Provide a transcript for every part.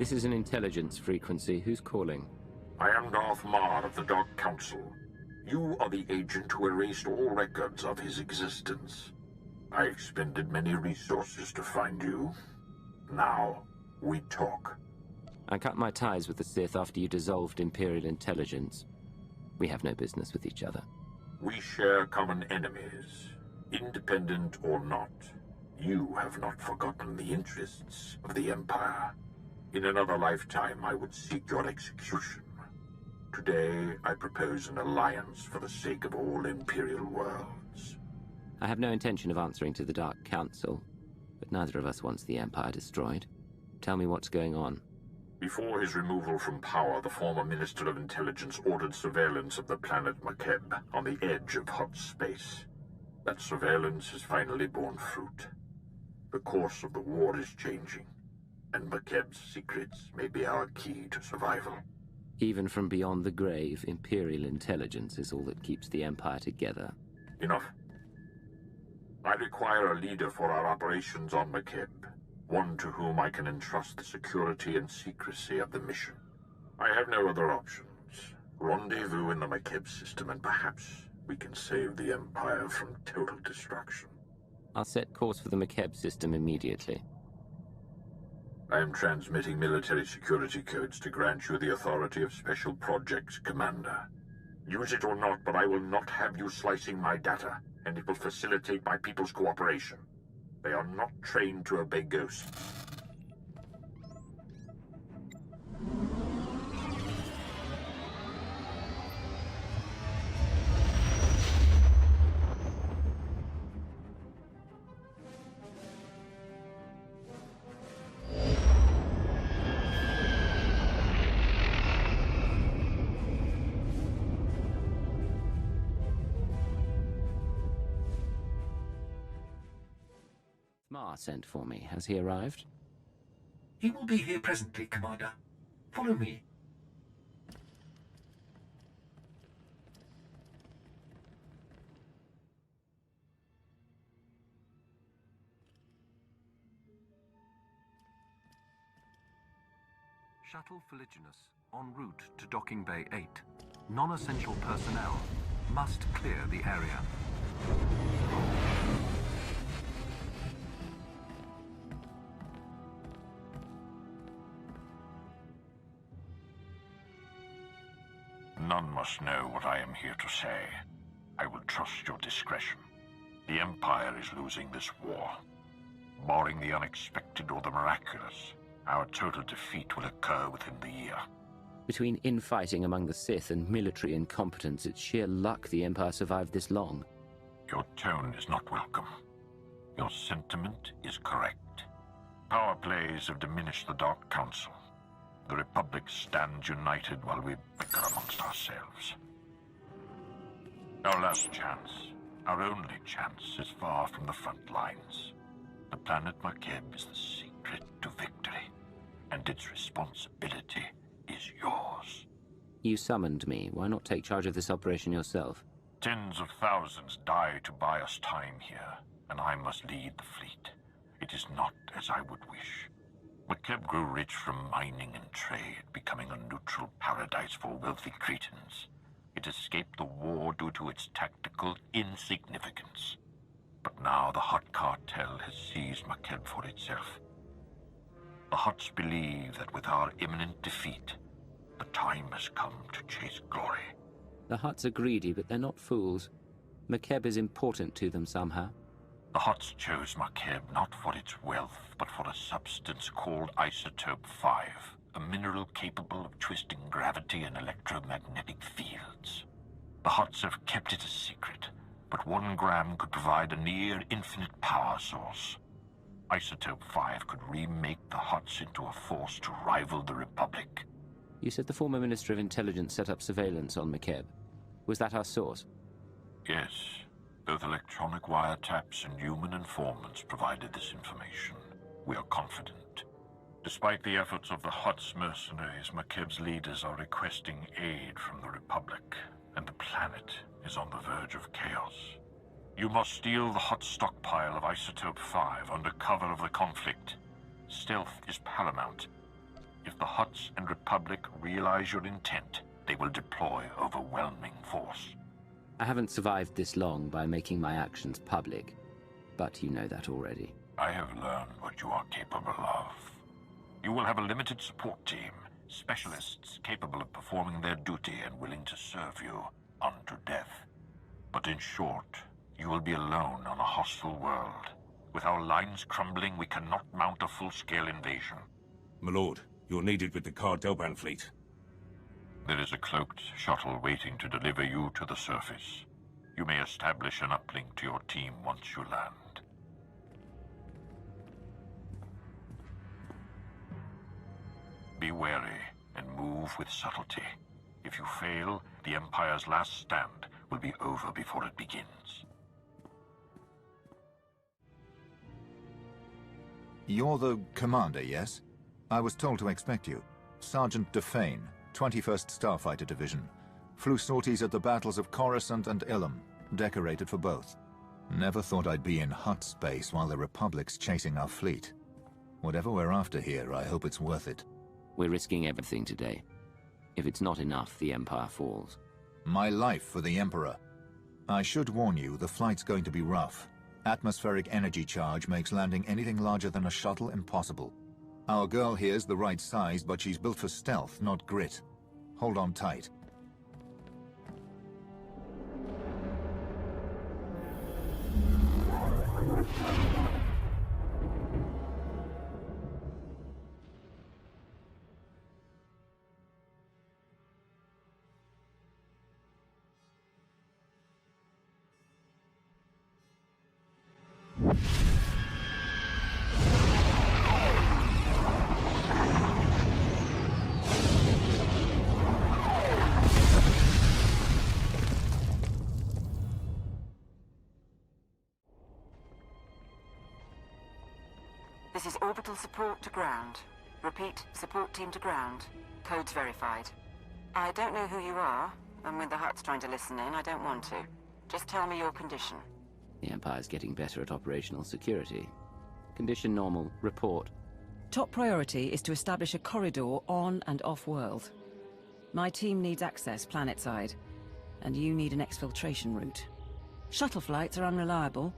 This is an intelligence frequency. Who's calling? I am Darth Mar of the Dark Council. You are the agent who erased all records of his existence. I expended many resources to find you. Now, we talk. I cut my ties with the Sith after you dissolved Imperial intelligence. We have no business with each other. We share common enemies, independent or not. You have not forgotten the interests of the Empire. In another lifetime, I would seek your execution. Today, I propose an alliance for the sake of all Imperial worlds. I have no intention of answering to the Dark Council, but neither of us wants the Empire destroyed. Tell me what's going on. Before his removal from power, the former Minister of Intelligence ordered surveillance of the planet Makeb on the edge of Hutt space. That surveillance has finally borne fruit. The course of the war is changing, and Makeb's secrets may be our key to survival. Even from beyond the grave, Imperial intelligence is all that keeps the Empire together. Enough. I require a leader for our operations on Makeb. One to whom I can entrust the security and secrecy of the mission. I have no other options. Rendezvous in the Makeb system, and perhaps we can save the Empire from total destruction. I'll set course for the Makeb system immediately. I am transmitting military security codes to grant you the authority of Special Projects Commander. Use it or not, but I will not have you slicing my data, and it will facilitate my people's cooperation. They are not trained to obey ghosts. Mar sent for me. Has he arrived? He will be here presently, Commander. Follow me. Shuttle Fuliginous en route to Docking Bay 8. Non-essential personnel must clear the area. None must know what I am here to say. I will trust your discretion. The Empire is losing this war. Barring the unexpected or the miraculous, our total defeat will occur within the year. Between infighting among the Sith and military incompetence, it's sheer luck the Empire survived this long. Your tone is not welcome. Your sentiment is correct. Power plays have diminished the Dark Council. The Republic stands united while we bicker amongst ourselves. Our last chance, our only chance, is far from the front lines. The planet Makeb is the secret to victory, and its responsibility is yours. You summoned me. Why not take charge of this operation yourself? Tens of thousands die to buy us time here, and I must lead the fleet. It is not as I would wish. Makeb grew rich from mining and trade, becoming a neutral paradise for wealthy Cretans. It escaped the war due to its tactical insignificance. But now the Hutt Cartel has seized Makeb for itself. The Hutts believe that with our imminent defeat, the time has come to chase glory. The Hutts are greedy, but they're not fools. Makeb is important to them somehow. The Hutts chose Makeb not for its wealth, but for a substance called Isotope 5, a mineral capable of twisting gravity and electromagnetic fields. The Hutts have kept it a secret, but 1 gram could provide a near-infinite power source. Isotope 5 could remake the Hutts into a force to rival the Republic. You said the former Minister of Intelligence set up surveillance on Makeb. Was that our source? Yes. Both electronic wiretaps and human informants provided this information. We are confident. Despite the efforts of the Hutt's mercenaries, Makeb's leaders are requesting aid from the Republic, and the planet is on the verge of chaos. You must steal the Hutt stockpile of Isotope 5 under cover of the conflict. Stealth is paramount. If the Hutts and Republic realize your intent, they will deploy overwhelming force. I haven't survived this long by making my actions public, but you know that already. I have learned what you are capable of. You will have a limited support team, specialists capable of performing their duty and willing to serve you unto death. But in short, you will be alone on a hostile world. With our lines crumbling, we cannot mount a full-scale invasion. My lord, you're needed with the Cartel fleet. There is a cloaked shuttle waiting to deliver you to the surface. You may establish an uplink to your team once you land. Be wary and move with subtlety. If you fail, the Empire's last stand will be over before it begins. You're the commander, yes? I was told to expect you. Sergeant Defane, 21st Starfighter Division. Flew sorties at the battles of Coruscant and Ilum, decorated for both. Never thought I'd be in Hutt space while the Republic's chasing our fleet. Whatever we're after here, I hope it's worth it. We're risking everything today. If it's not enough, the Empire falls. My life for the Emperor. I should warn you, the flight's going to be rough. Atmospheric energy charge makes landing anything larger than a shuttle impossible. Our girl here's the right size, but she's built for stealth, not grit. Hold on tight. This is orbital support to ground. Repeat, support team to ground. Codes verified. I don't know who you are, and when the Hutt's trying to listen in, I don't want to. Just tell me your condition. The Empire's getting better at operational security. Condition normal. Report. Top priority is to establish a corridor on and off-world. My team needs access planet-side, and you need an exfiltration route. Shuttle flights are unreliable,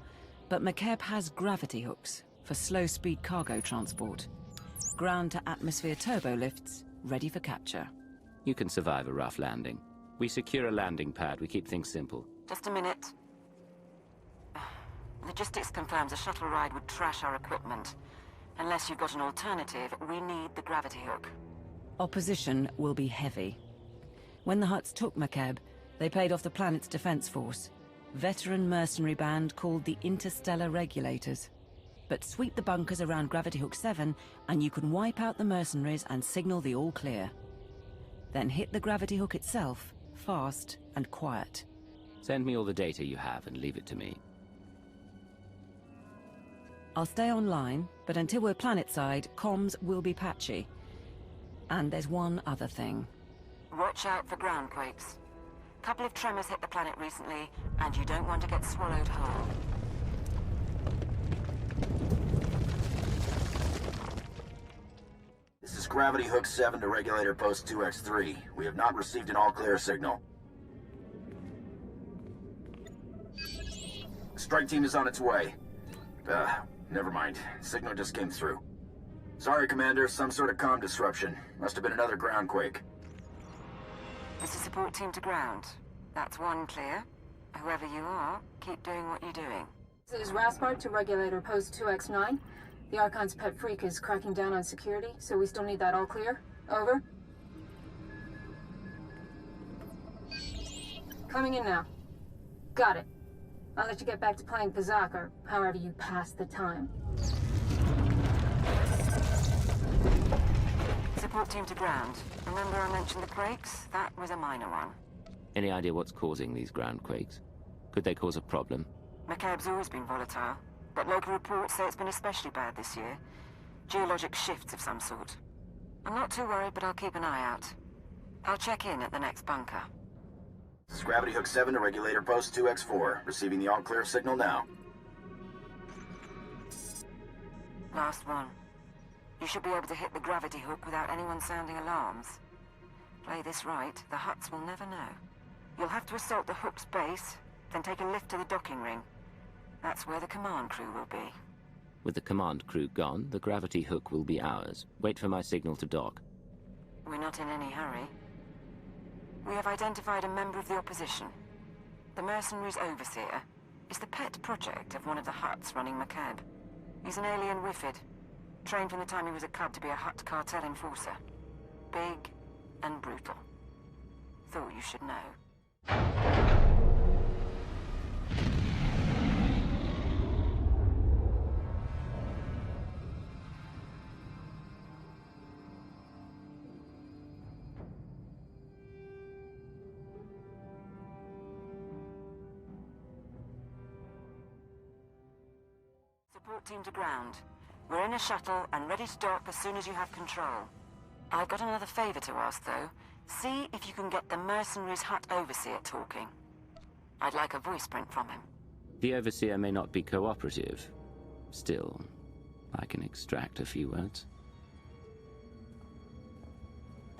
but Makeb has gravity hooks for slow-speed cargo transport. Ground-to-atmosphere turbo lifts, ready for capture. You can survive a rough landing. We secure a landing pad. We keep things simple. Just a minute. Logistics confirms a shuttle ride would trash our equipment. Unless you've got an alternative, we need the gravity hook. Opposition will be heavy. When the Hutts took Makeb, they paid off the planet's defense force. Veteran mercenary band called the Interstellar Regulators. But sweep the bunkers around Gravity Hook 7, and you can wipe out the mercenaries and signal the all clear. Then hit the Gravity Hook itself, fast and quiet. Send me all the data you have and leave it to me. I'll stay online, but until we're planet-side, comms will be patchy. And there's one other thing. Watch out for ground quakes. Couple of tremors hit the planet recently, and you don't want to get swallowed whole. This is Gravity Hook 7 to Regulator Post 2X3. We have not received an all-clear signal. Strike team is on its way. Never mind. Signal just came through. Sorry, Commander. Some sort of comm disruption. Must have been another ground quake. This is support team to ground. That's one clear. Whoever you are, keep doing what you're doing. This is Raspart to Regulator Post 2X9. The Archon's pet freak is cracking down on security, so we still need that all clear. Over. Coming in now. Got it. I'll let you get back to playing Kazakh, or however you pass the time. Support team to ground. Remember I mentioned the quakes? That was a minor one. Any idea what's causing these ground quakes? Could they cause a problem? Makeb's always been volatile, but local reports say it's been especially bad this year. Geologic shifts of some sort. I'm not too worried, but I'll keep an eye out. I'll check in at the next bunker. This is Gravity Hook 7 to Regulator Post 2X4. Receiving the all-clear signal now. Last one. You should be able to hit the gravity hook without anyone sounding alarms. Play this right, the Hutts will never know. You'll have to assault the hook's base, then take a lift to the docking ring. That's where the command crew will be. With the command crew gone, the gravity hook will be ours. Wait for my signal to dock. We're not in any hurry. We have identified a member of the opposition. The mercenaries' overseer is the pet project of one of the Hutts running Makeb. He's an alien Wifid, trained from the time he was a cub to be a Hutt Cartel enforcer. Big and brutal. Thought you should know. Support team to ground. We're in a shuttle and ready to dock as soon as you have control. I've got another favor to ask, though. See if you can get the mercenaries' Hutt overseer talking. I'd like a voice print from him. The overseer may not be cooperative. Still, I can extract a few words.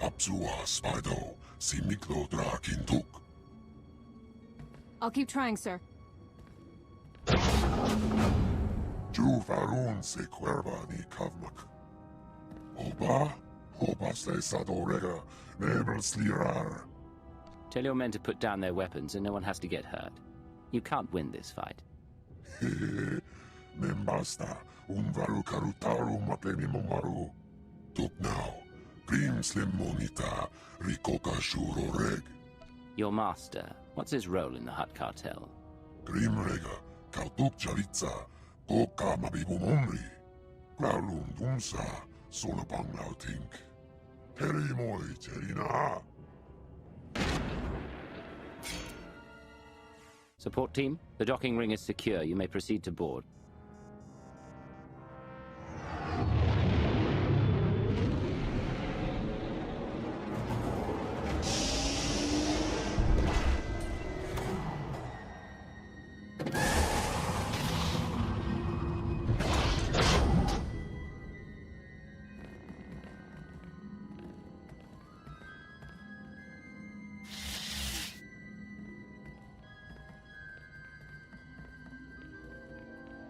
Absua Spido, Simiklo Drakintuk. I'll keep trying, sir. Juvarun se cuerva ni kavmak. Oba, se sadorega, nebel slirar. Tell your men to put down their weapons and no one has to get hurt. You can't win this fight. Hehe, membasta, varu karutaru mapemi momaru. Tuk now, grim slim monita, rikoka shuro reg. Your master, what's his role in the Hutt cartel? Grim rega, kautuk charitza, koka mabibu momri. Graulum dumsa, solapang lautink. Heri moi cherina. Support team, the docking ring is secure. You may proceed to board.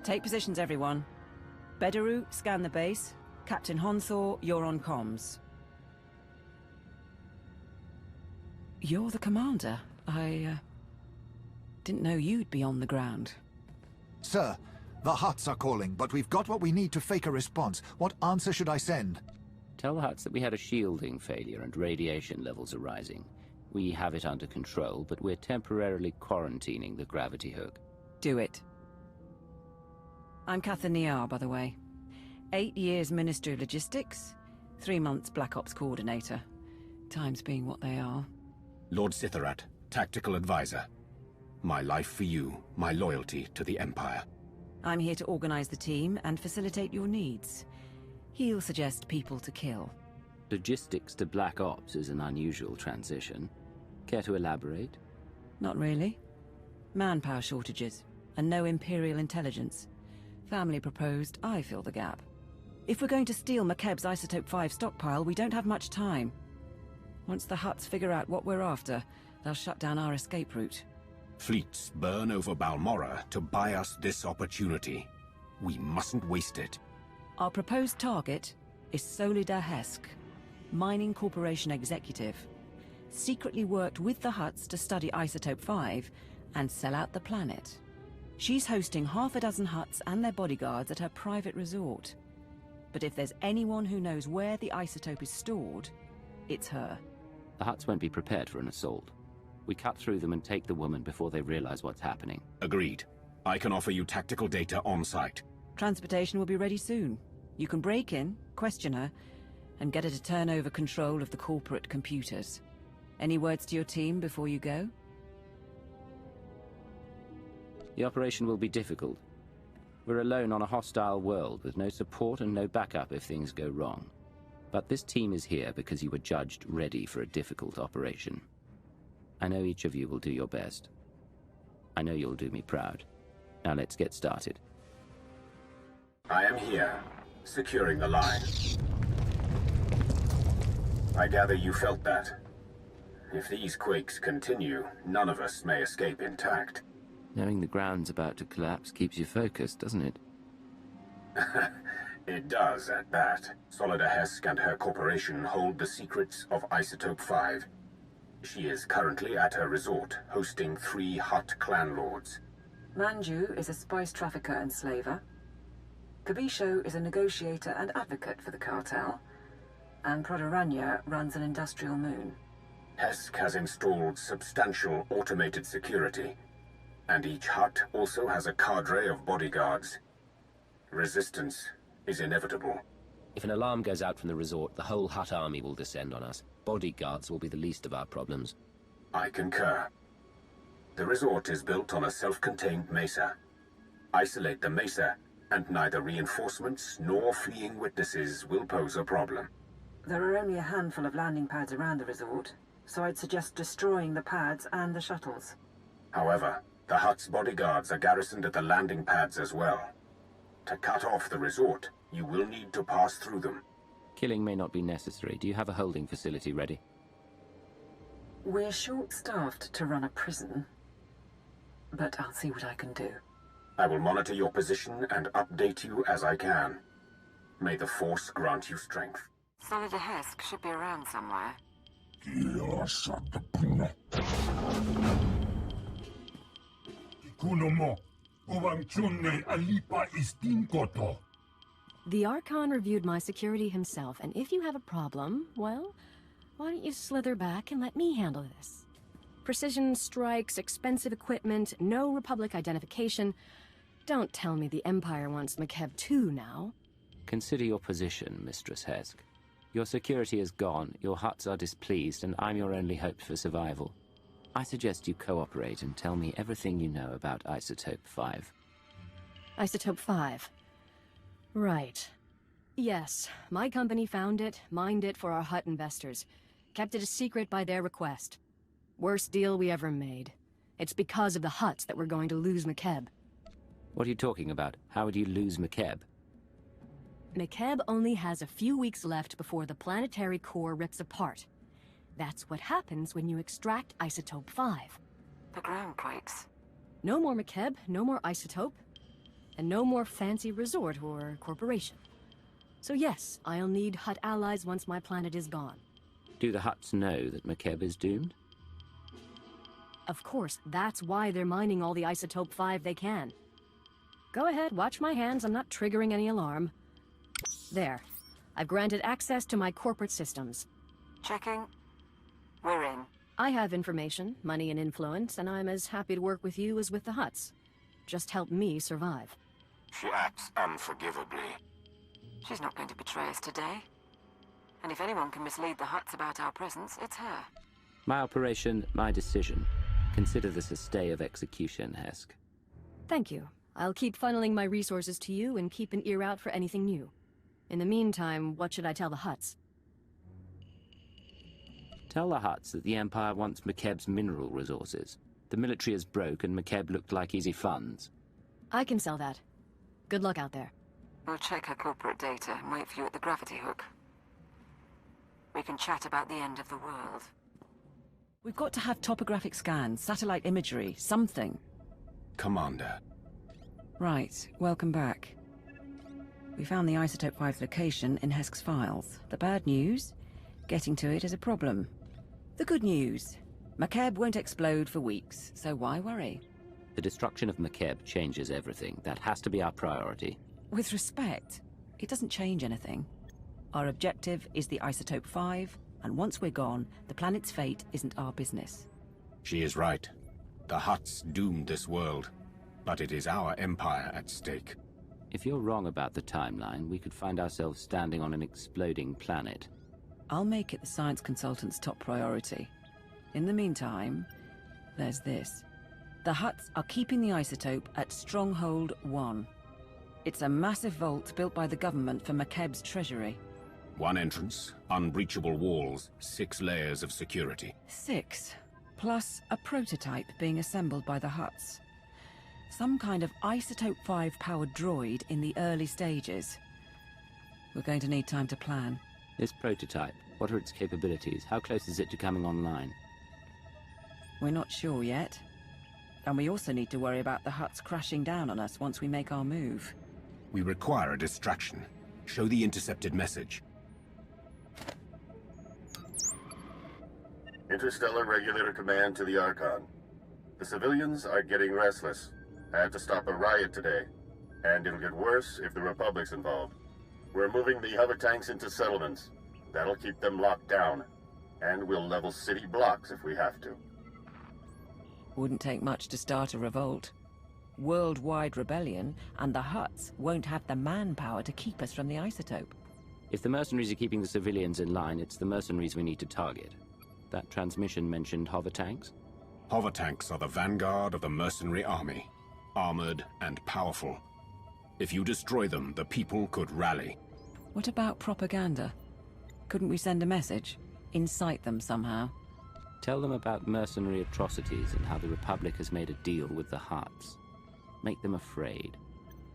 Take positions, everyone. Bedaru, scan the base. Captain Honthor, you're on comms. You're the commander. I didn't know you'd be on the ground. Sir, the Hutts are calling, but we've got what we need to fake a response. What answer should I send? Tell the Hutts that we had a shielding failure and radiation levels are rising. We have it under control, but we're temporarily quarantining the gravity hook. Do it. I'm Catherine Niar, by the way. 8 years Ministry of Logistics, 3 months Black Ops Coordinator. Times being what they are. Lord Citharat, Tactical Advisor. My life for you, my loyalty to the Empire. I'm here to organize the team and facilitate your needs. He'll suggest people to kill. Logistics to Black Ops is an unusual transition. Care to elaborate? Not really. Manpower shortages, and no Imperial intelligence. Family proposed, I fill the gap. If we're going to steal Makeb's Isotope 5 stockpile, we don't have much time. Once the Hutts figure out what we're after, they'll shut down our escape route. Fleets burn over Balmorra to buy us this opportunity. We mustn't waste it. Our proposed target is Solida Hesk, Mining Corporation executive. Secretly worked with the Hutts to study Isotope 5 and sell out the planet. She's hosting half a dozen Hutts and their bodyguards at her private resort. But if there's anyone who knows where the isotope is stored, it's her. The Hutts won't be prepared for an assault. We cut through them and take the woman before they realize what's happening. Agreed. I can offer you tactical data on site. Transportation will be ready soon. You can break in, question her, and get her to turn over control of the corporate computers. Any words to your team before you go? The operation will be difficult. We're alone on a hostile world with no support and no backup if things go wrong. But this team is here because you were judged ready for a difficult operation. I know each of you will do your best. I know you'll do me proud. Now let's get started. I am here. securing the line. I gather you felt that. If these quakes continue, none of us may escape intact. Knowing the ground's about to collapse keeps you focused, doesn't it? It does, at that. Solida Hesk and her corporation hold the secrets of Isotope 5. She is currently at her resort, hosting 3 Hutt clan lords. Manju is a spice trafficker and slaver. Kabisho is a negotiator and advocate for the cartel. And Prodoranya runs an industrial moon. Hesk has installed substantial automated security, and each Hutt also has a cadre of bodyguards. Resistance is inevitable. If an alarm goes out from the resort, the whole Hutt army will descend on us. Bodyguards will be the least of our problems. I concur. The resort is built on a self-contained mesa. Isolate the mesa, and neither reinforcements nor fleeing witnesses will pose a problem. There are only a handful of landing pads around the resort, so I'd suggest destroying the pads and the shuttles. However, the Hutt's bodyguards are garrisoned at the landing pads as well. To cut off the resort, you will need to pass through them. Killing may not be necessary. Do you have a holding facility ready? We're short-staffed to run a prison, but I'll see what I can do. I will monitor your position and update you as I can. May the Force grant you strength. Solida Hesk should be around somewhere. The Archon reviewed my security himself, and if you have a problem, well, why don't you slither back and let me handle this? Precision strikes, expensive equipment, no Republic identification. Don't tell me the Empire wants Makeb too now. Consider your position, Mistress Hesk. Your security is gone, your Hutts are displeased, and I'm your only hope for survival. I suggest you cooperate and tell me everything you know about Isotope 5. Isotope 5. Right. Yes, my company found it, mined it for our Hutt investors. Kept it a secret by their request. Worst deal we ever made. It's because of the Hutts that we're going to lose Makeb. What are you talking about? How would you lose Makeb? Makeb only has a few weeks left before the planetary core rips apart. That's what happens when you extract Isotope 5. The ground quakes. No more Makeb, no more Isotope, and no more fancy resort or corporation. So yes, I'll need Hutt allies once my planet is gone. Do the Hutts know that Makeb is doomed? Of course, that's why they're mining all the Isotope 5 they can. Go ahead, watch my hands, I'm not triggering any alarm. There. I've granted access to my corporate systems. Checking. We're in. I have information, money and influence, and I'm as happy to work with you as with the Hutts. Just help me survive. She acts unforgivably. She's not going to betray us today. And if anyone can mislead the Hutts about our presence, it's her. My operation, my decision. Consider this a stay of execution, Hesk. Thank you. I'll keep funneling my resources to you and keep an ear out for anything new. In the meantime, what should I tell the Hutts? Tell the Hutts that the Empire wants Makeb's mineral resources. The military is broke and Makeb looked like easy funds. I can sell that. Good luck out there. We'll check her corporate data and wait for you at the gravity hook. We can chat about the end of the world. We've got to have topographic scans, satellite imagery, something. Commander. Right, welcome back. We found the Isotope 5's location in Hesk's files. The bad news? Getting to it is a problem. The good news? Makeb won't explode for weeks, so why worry? The destruction of Makeb changes everything. That has to be our priority. With respect, it doesn't change anything. Our objective is the Isotope 5, and once we're gone, the planet's fate isn't our business. She is right. The Hutts doomed this world, but it is our empire at stake. If you're wrong about the timeline, we could find ourselves standing on an exploding planet. I'll make it the science consultant's top priority. In the meantime, there's this. The Hutts are keeping the isotope at Stronghold 1. It's a massive vault built by the government for Makeb's treasury. One entrance, unbreachable walls, 6 layers of security. 6, plus a prototype being assembled by the Hutts. Some kind of Isotope 5 powered droid in the early stages. We're going to need time to plan. This prototype, what are its capabilities? How close is it to coming online? We're not sure yet. And we also need to worry about the Hutts crashing down on us once we make our move. We require a distraction. Show the intercepted message. Interstellar Regulator Command to the Archon. The civilians are getting restless. I had to stop a riot today. And it'll get worse if the Republic's involved. We're moving the hover tanks into settlements. That'll keep them locked down. And we'll level city blocks if we have to. Wouldn't take much to start a revolt. Worldwide rebellion, and the Hutts won't have the manpower to keep us from the isotope. If the mercenaries are keeping the civilians in line, it's the mercenaries we need to target. That transmission mentioned hover tanks? Hover tanks are the vanguard of the mercenary army. Armored and powerful. If you destroy them, the people could rally. What about propaganda? Couldn't we send a message? Incite them somehow? Tell them about mercenary atrocities and how the Republic has made a deal with the Hutts. Make them afraid.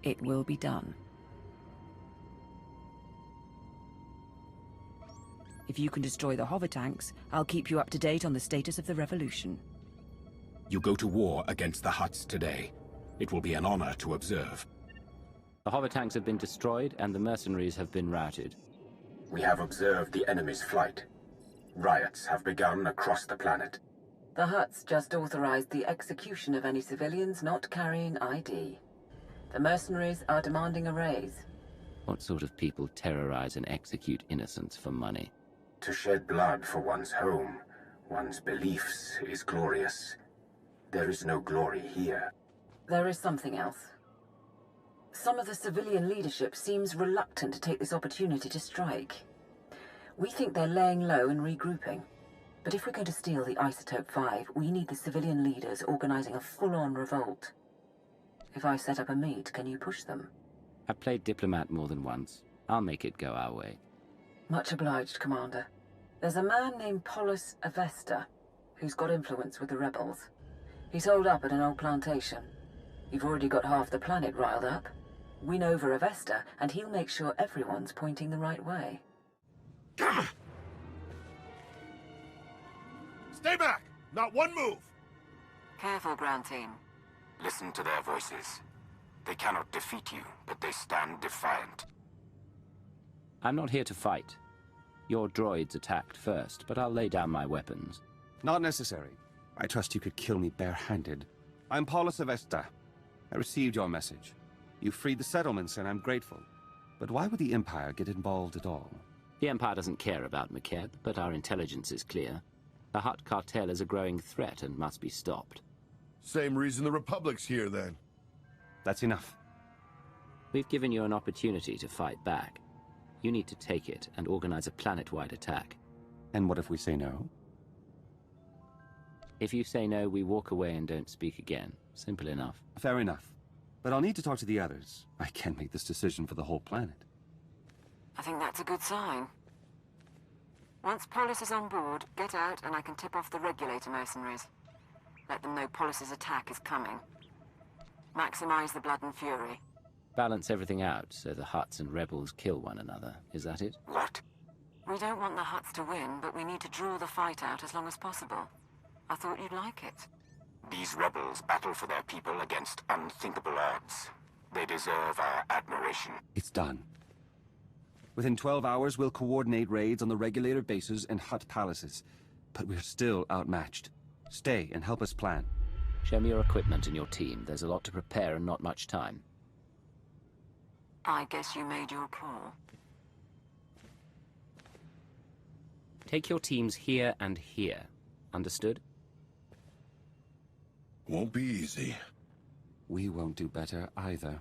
It will be done. If you can destroy the hover tanks, I'll keep you up to date on the status of the revolution. You go to war against the Hutts today. It will be an honor to observe. The hover tanks have been destroyed and the mercenaries have been routed. We have observed the enemy's flight. Riots have begun across the planet. The Hutts just authorized the execution of any civilians not carrying ID. The mercenaries are demanding a raise. What sort of people terrorize and execute innocents for money? To shed blood for one's home, one's beliefs, is glorious. There is no glory here. There is something else. Some of the civilian leadership seems reluctant to take this opportunity to strike. We think they're laying low and regrouping. But if we're going to steal the Isotope 5, we need the civilian leaders organizing a full-on revolt. If I set up a meet, can you push them? I've played diplomat more than once. I'll make it go our way. Much obliged, Commander. There's a man named Polis Avesta, who's got influence with the rebels. He's holed up at an old plantation. You've already got half the planet riled up. Win over Avesta, and he'll make sure everyone's pointing the right way. Stay back! Not one move! Careful, ground team. Listen to their voices. They cannot defeat you, but they stand defiant. I'm not here to fight. Your droids attacked first, but I'll lay down my weapons. Not necessary. I trust you could kill me barehanded. I'm Polis Avesta. I received your message. You freed the settlements, and I'm grateful. But why would the Empire get involved at all? The Empire doesn't care about Makeb, but our intelligence is clear. The Hutt Cartel is a growing threat and must be stopped. Same reason the Republic's here, then. That's enough. We've given you an opportunity to fight back. You need to take it and organize a planet-wide attack. And what if we say no? If you say no, we walk away and don't speak again. Simple enough. Fair enough. But I'll need to talk to the others. I can't make this decision for the whole planet. I think that's a good sign. Once Polis is on board, get out and I can tip off the regulator mercenaries. Let them know Polis's attack is coming. Maximize the blood and fury. Balance everything out so the Hutts and rebels kill one another. Is that it? What? We don't want the Hutts to win, but we need to draw the fight out as long as possible. I thought you'd like it. These rebels battle for their people against unthinkable odds. They deserve our admiration. It's done. Within 12 hours, we'll coordinate raids on the regulator bases and Hutt palaces. But we're still outmatched. Stay and help us plan. Show me your equipment and your team. There's a lot to prepare and not much time. I guess you made your call. Take your teams here and here. Understood? Won't be easy. We won't do better either.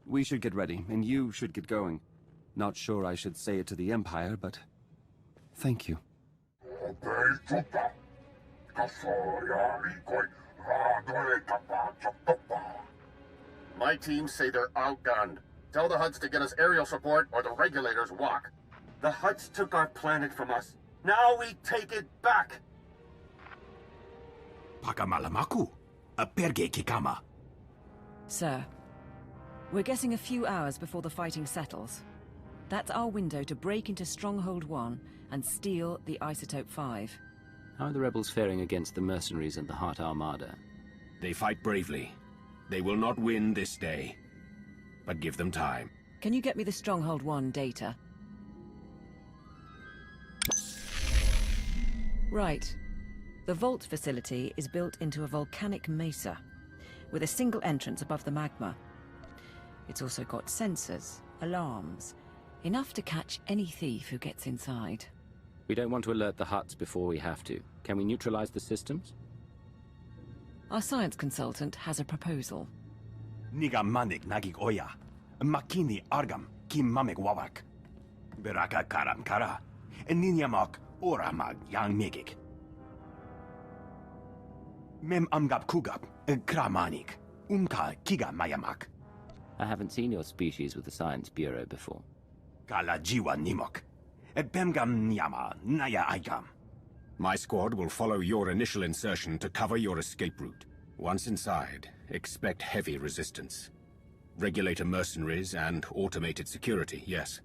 We should get ready, and you should get going. Not sure I should say it to the Empire, but thank you. My teams say they're outgunned. Tell the Hutts to get us aerial support or the regulators walk. The Hutts took our planet from us. Now we take it back! Pakamalamaku, aperge kikama. Sir, we're getting a few hours before the fighting settles. That's our window to break into Stronghold 1 and steal the Isotope 5. How are the rebels faring against the mercenaries and the Hutt Armada? They fight bravely. They will not win this day. But give them time. Can you get me the Stronghold 1 data? Right. The vault facility is built into a volcanic mesa, with a single entrance above the magma. It's also got sensors, alarms, enough to catch any thief who gets inside. We don't want to alert the Hutts before we have to. Can we neutralize the systems? Our science consultant has a proposal. Niga manik nagig oya. Makini argam kim mamek wawak. Beraka karam kara. Ninyamak oramag yang megik. Mem amgap kugap kramanik. Kiga mayamak. I haven't seen your species with the Science Bureau before. Kala jiwa nimok. Bemgam nyama naya aigam. My squad will follow your initial insertion to cover your escape route. Once inside, expect heavy resistance. Regulator mercenaries and automated security, yes.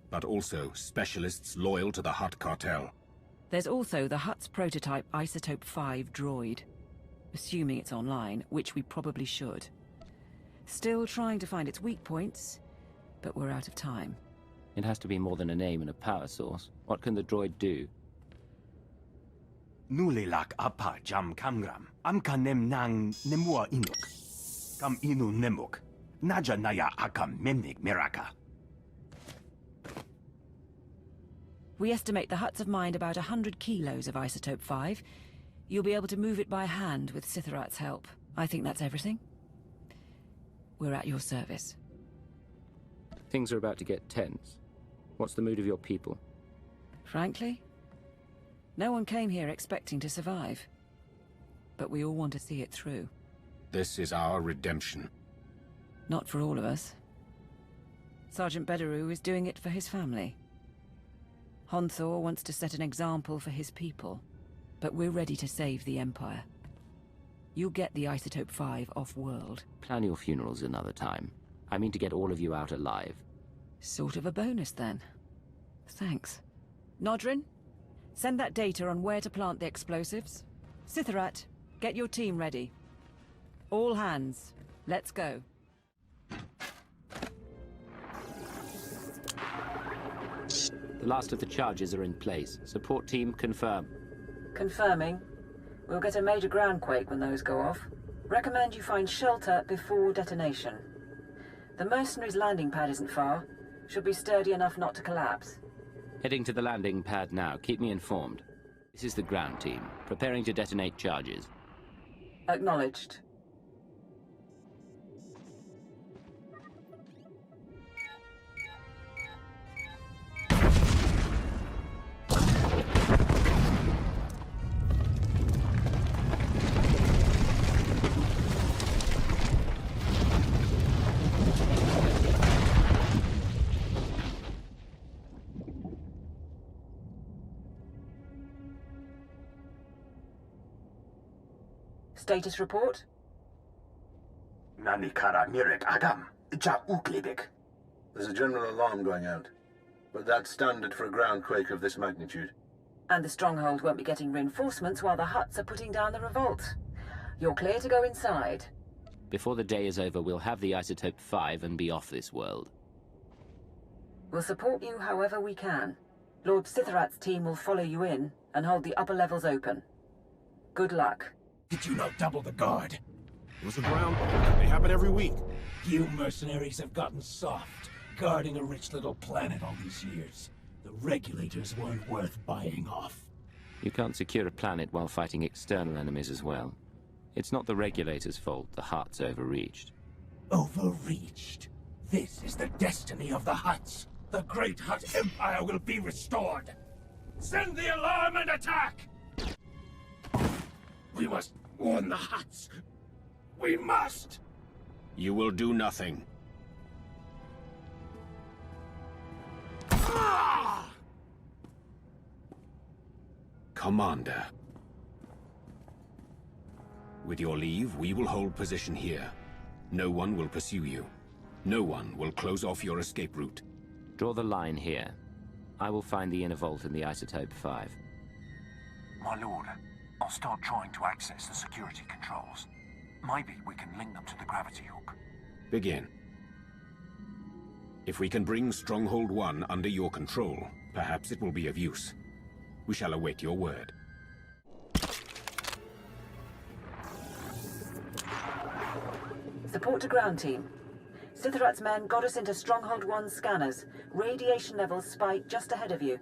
But also specialists loyal to the Hutt Cartel. There's also the Hutt's prototype Isotope 5 droid. Assuming it's online, which we probably should. Still trying to find its weak points, but we're out of time. It has to be more than a name and a power source. What can the droid do? Nulilak apa jam kamgram. Amka nem nang nemua inuk. Kam inu nemuk. Naja naya akam memnik miraka. We estimate the Hutts have mined about 100 kilos of Isotope 5. You'll be able to move it by hand with Citharat's help. I think that's everything. We're at your service. Things are about to get tense. What's the mood of your people? Frankly, no one came here expecting to survive. But we all want to see it through. This is our redemption. Not for all of us. Sergeant Bederu is doing it for his family. Honthor wants to set an example for his people. But we're ready to save the Empire. You'll get the Isotope 5 off-world. Plan your funerals another time. I mean to get all of you out alive. Sort of a bonus, then. Thanks. Nodrin, send that data on where to plant the explosives. Citharat, get your team ready. All hands, let's go. The last of the charges are in place. Support team confirm. Confirming. We'll get a major groundquake when those go off. Recommend you find shelter before detonation. The mercenaries' landing pad isn't far. Should be sturdy enough not to collapse. Heading to the landing pad now. Keep me informed. This is the ground team. Preparing to detonate charges. Acknowledged. Status report? Nanikara mirek agam. Ja uklibik. There's a general alarm going out, but that's standard for a groundquake of this magnitude. And the Stronghold won't be getting reinforcements while the Hutts are putting down the revolt. You're clear to go inside. Before the day is over, we'll have the Isotope 5 and be off this world. We'll support you however we can. Lord Citharat's team will follow you in and hold the upper levels open. Good luck. Did you not double the guard? It was a ground. They happen every week. You mercenaries have gotten soft, guarding a rich little planet all these years. The regulators weren't worth buying off. You can't secure a planet while fighting external enemies as well. It's not the regulators' fault the Hutts overreached. Overreached? This is the destiny of the Hutts. The great Hutt Empire will be restored. Send the alarm and attack! We must warn the Hutts. We must! You will do nothing. Ah! Commander. With your leave, we will hold position here. No one will pursue you. No one will close off your escape route. Draw the line here. I will find the inner vault in the Isotope 5. My lord, I'll start trying to access the security controls. Maybe we can link them to the gravity hook. Begin. If we can bring Stronghold 1 under your control, perhaps it will be of use. We shall await your word. Support to ground team. Sitharat's men got us into Stronghold 1 scanners. Radiation levels spike just ahead of you.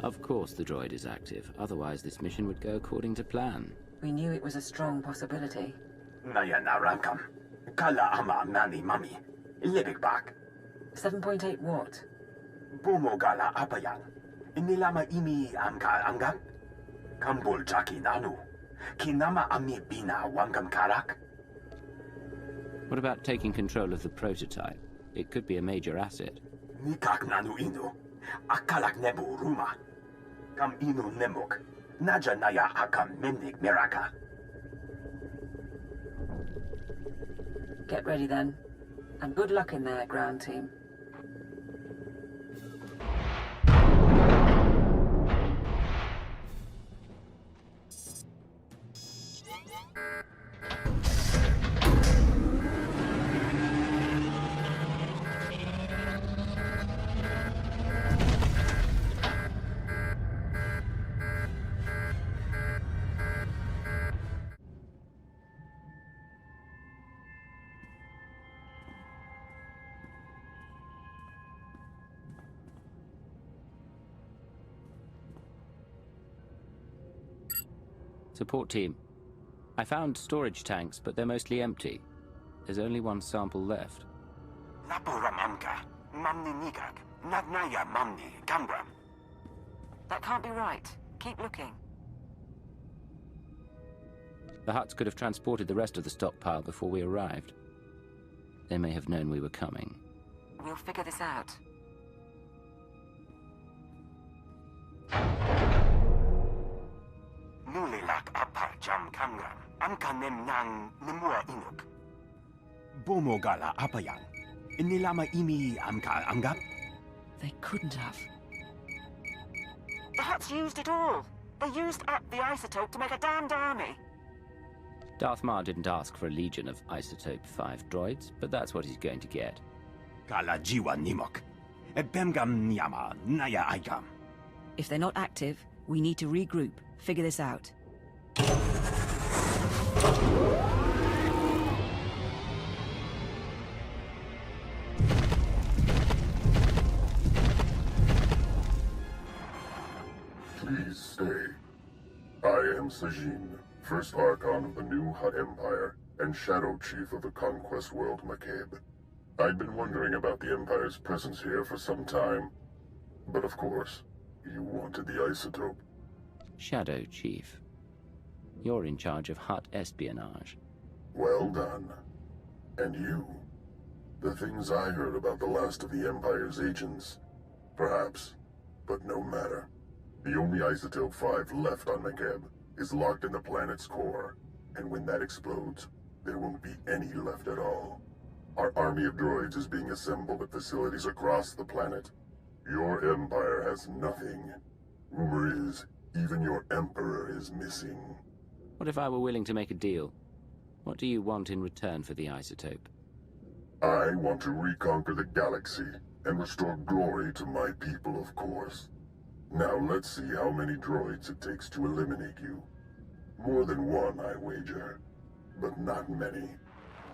Of course the droid is active, otherwise this mission would go according to plan. We knew it was a strong possibility. 7.8 watt. What about taking control of the prototype? It could be a major asset. Get ready then. And good luck in there, ground team. Support team. I found storage tanks, but they're mostly empty. There's only one sample left. That can't be right. Keep looking. The Hutts could have transported the rest of the stockpile before we arrived. They may have known we were coming. We'll figure this out. Bomogala apayang. Inilama imi amka. They couldn't have. The Hutts used it all. They used up the isotope to make a damned army. Darth Maul didn't ask for a legion of Isotope 5 droids, but that's what he's going to get. Kala jiwa nimok. Bemgam nyama naya aikam. If they're not active, we need to regroup, figure this out. Please stay. I am Sajin, First Archon of the new Hutt Empire, and Shadow Chief of the Conquest World Makeb. I'd been wondering about the Empire's presence here for some time, but of course, you wanted the isotope. Shadow Chief. You're in charge of Hutt espionage. Well done. And you? The things I heard about the last of the Empire's agents. Perhaps, but no matter. The only Isotope 5 left on Makeb is locked in the planet's core, and when that explodes, there won't be any left at all. Our army of droids is being assembled at facilities across the planet. Your Empire has nothing. Rumor is, even your Emperor is missing. What if I were willing to make a deal? What do you want in return for the isotope? I want to reconquer the galaxy and restore glory to my people, of course. Now let's see how many droids it takes to eliminate you. More than one, I wager. But not many.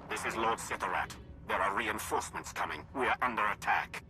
This is Lord Sitharat. There are reinforcements coming. We are under attack.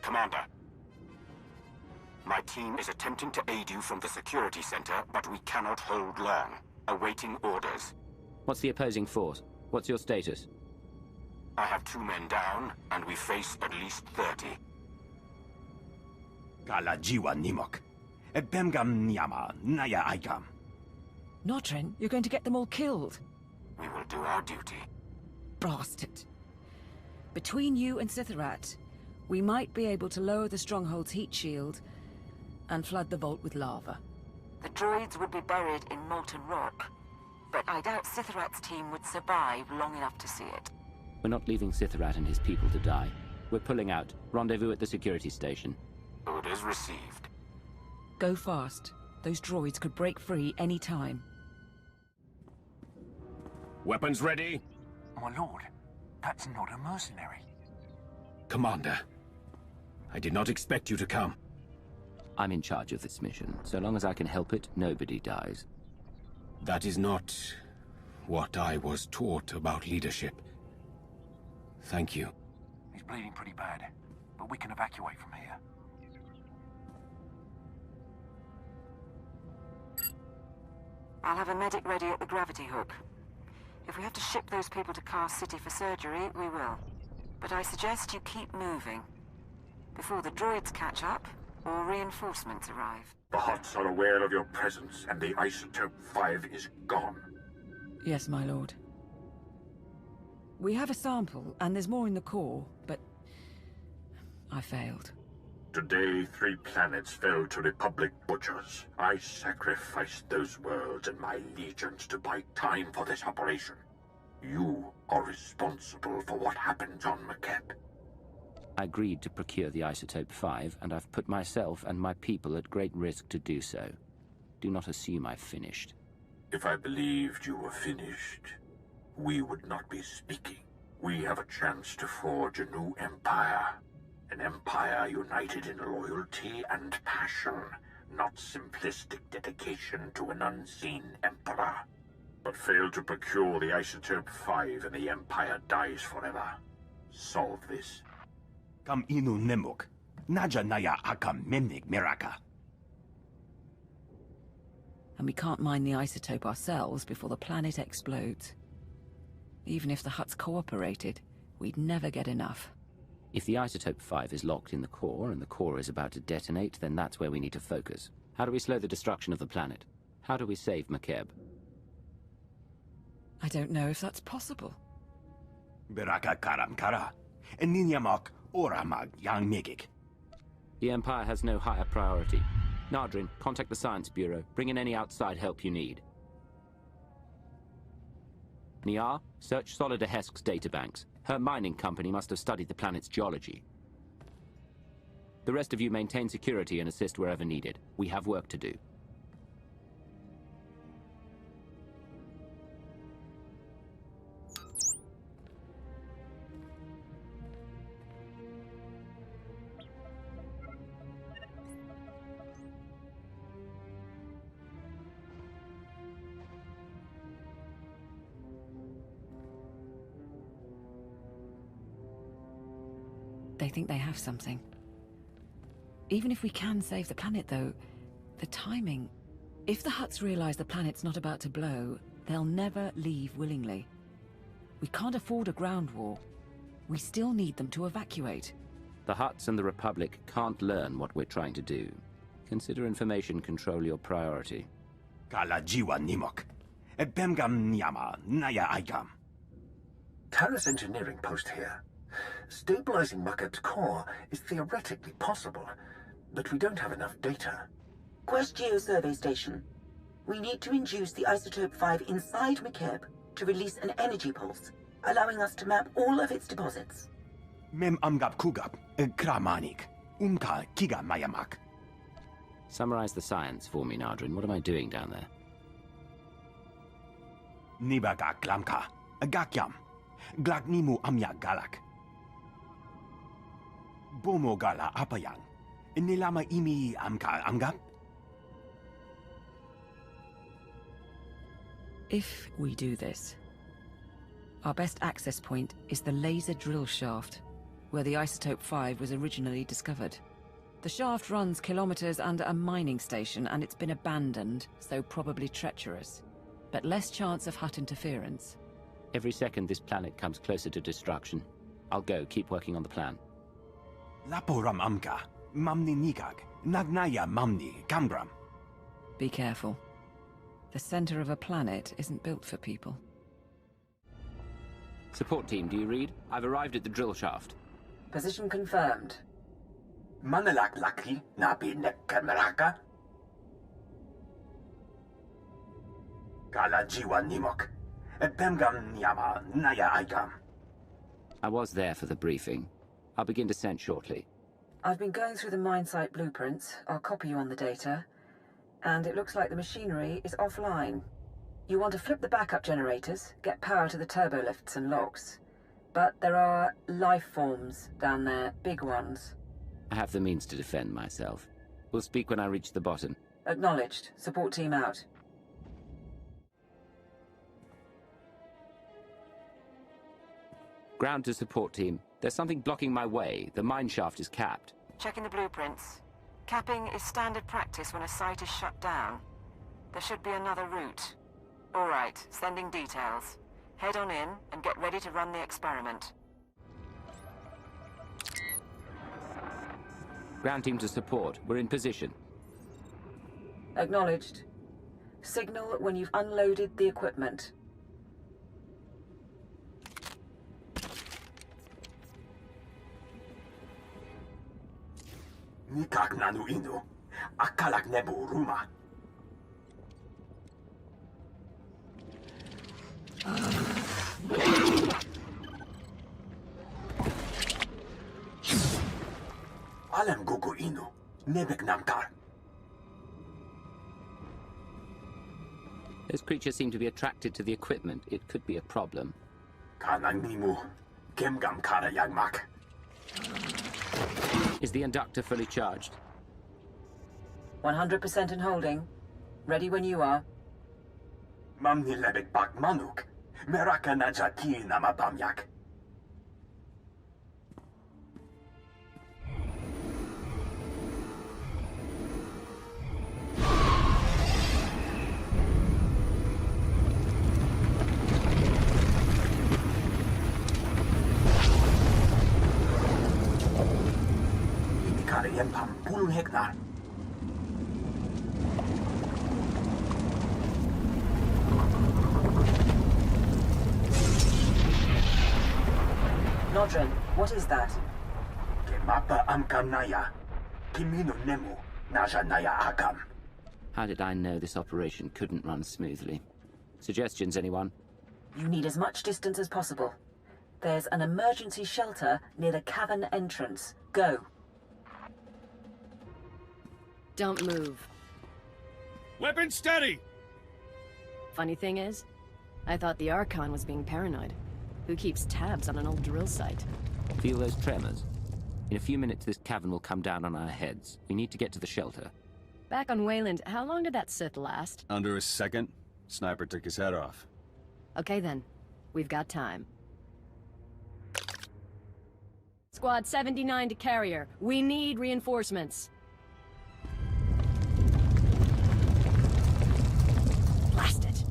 Commander, my team is attempting to aid you from the security center, but we cannot hold long. awaiting orders. What's the opposing force? What's your status? I have 2 men down, and we face at least 30. Kala jiwa nimok. Bemgam nyama naya aikam. Notrin, you're going to get them all killed. We will do our duty. Bastard. Between you and Citharat, we might be able to lower the stronghold's heat shield and flood the vault with lava. The droids would be buried in molten rock, but I doubt Citharat's team would survive long enough to see it. We're not leaving Cipherat and his people to die. We're pulling out. Rendezvous at the security station. Orders received. Go fast. Those droids could break free any time. Weapons ready? My lord, that's not a mercenary. Commander, I did not expect you to come. I'm in charge of this mission. So long as I can help it, nobody dies. That is not what I was taught about leadership. Thank you. He's bleeding pretty bad, but we can evacuate from here. I'll have a medic ready at the gravity hook. If we have to ship those people to Car City for surgery, we will. But I suggest you keep moving. Before the droids catch up, or reinforcements arrive. The Hutts are aware of your presence, and the Isotope 5 is gone. Yes, my lord. We have a sample, and there's more in the core, but I failed. Today, 3 planets fell to Republic butchers. I sacrificed those worlds and my legions to buy time for this operation. You are responsible for what happens on Makeb. I agreed to procure the Isotope 5, and I've put myself and my people at great risk to do so. Do not assume I've finished. If I believed you were finished, we would not be speaking. We have a chance to forge a new empire. An empire united in loyalty and passion, not simplistic dedication to an unseen emperor. But fail to procure the Isotope 5 and the empire dies forever. Solve this. Kam inu nemuk. Naja naya akam memnik miraka. And we can't mine the isotope ourselves before the planet explodes. Even if the Hutts cooperated, we'd never get enough. If the Isotope 5 is locked in the core, and the core is about to detonate, then that's where we need to focus. How do we slow the destruction of the planet? How do we save Makeb? I don't know if that's possible. Beraka karam kara. Ninyamak oramag yang megik. The Empire has no higher priority. Nardrin, contact the Science Bureau. Bring in any outside help you need. Niar, search Solida Hesk's databanks. Her mining company must have studied the planet's geology. The rest of you maintain security and assist wherever needed. We have work to do. They think they have something. Even if we can save the planet, though, the timing... If the Hutts realize the planet's not about to blow, they'll never leave willingly. We can't afford a ground war. We still need them to evacuate. The Hutts and the Republic can't learn what we're trying to do. Consider information control your priority. Kala jiwa nimok. Bemgam nyama naya aikam. Terra's engineering post here. Stabilizing Makeb's core is theoretically possible, but we don't have enough data. Quest Geo-Survey Station. We need to induce the Isotope 5 inside Makeb to release an energy pulse, allowing us to map all of its deposits. Mem amgap kugap, kramanik, unka kiga mayamak. Summarize the science for me, Nardrin. What am I doing down there? Nibaga klamka, gakyam, glagnimu amya galak. Bomo gala apayang, nilama imi amka amgap? If we do this, our best access point is the laser drill shaft, where the Isotope 5 was originally discovered. The shaft runs kilometers under a mining station, and it's been abandoned, so probably treacherous. but less chance of Hutt interference. Every second this planet comes closer to destruction. I'll go. Keep working on the plan. Laporam amka, mamni nikag, nagnaya mamni, kambram. Be careful. The center of a planet isn't built for people. Support team, do you read? I've arrived at the drill shaft. Position confirmed. Manalak laki nabi nekkameraka. Kala jiwa nimok. Pemgam nyama naya aikam. I was there for the briefing. I'll begin descent shortly. I've been going through the mine site blueprints. I'll copy you on the data. And it looks like the machinery is offline. You want to flip the backup generators, get power to the turbo lifts and locks. But there are life forms down there, big ones. I have the means to defend myself. We'll speak when I reach the bottom. Acknowledged. Support team out. Ground to support team. There's something blocking my way. The mine shaft is capped. Checking the blueprints. Capping is standard practice when a site is shut down. There should be another route. All right, sending details. Head on in and get ready to run the experiment. Ground team to support. We're in position. Acknowledged. Signal when you've unloaded the equipment. Nikak nanu inu. Akalak nebu ruma. Alam gugu inu. Nebek namkar. Those creatures seem to be attracted to the equipment. It could be a problem. Kanang nimu. Kemgam kara yagmak. Is the inductor fully charged? 100% in holding. Ready when you are. Mamni lebek bak manuk. Meraka najaki namabamyak. Yempam pulun hektar. Nodrin, what is that? Kemapa amkam naya. Kimino nemu. Naja naya akam. How did I know this operation couldn't run smoothly? Suggestions, anyone? You need as much distance as possible. There's an emergency shelter near the cavern entrance. Go. Don't move. Weapon steady! Funny thing is, I thought the Archon was being paranoid. Who keeps tabs on an old drill site? Feel those tremors? In a few minutes, this cavern will come down on our heads. We need to get to the shelter. Back on Wayland, how long did that Sith last? Under a second. Sniper took his head off. Okay then. We've got time. Squad 79 to carrier. We need reinforcements. Blast it!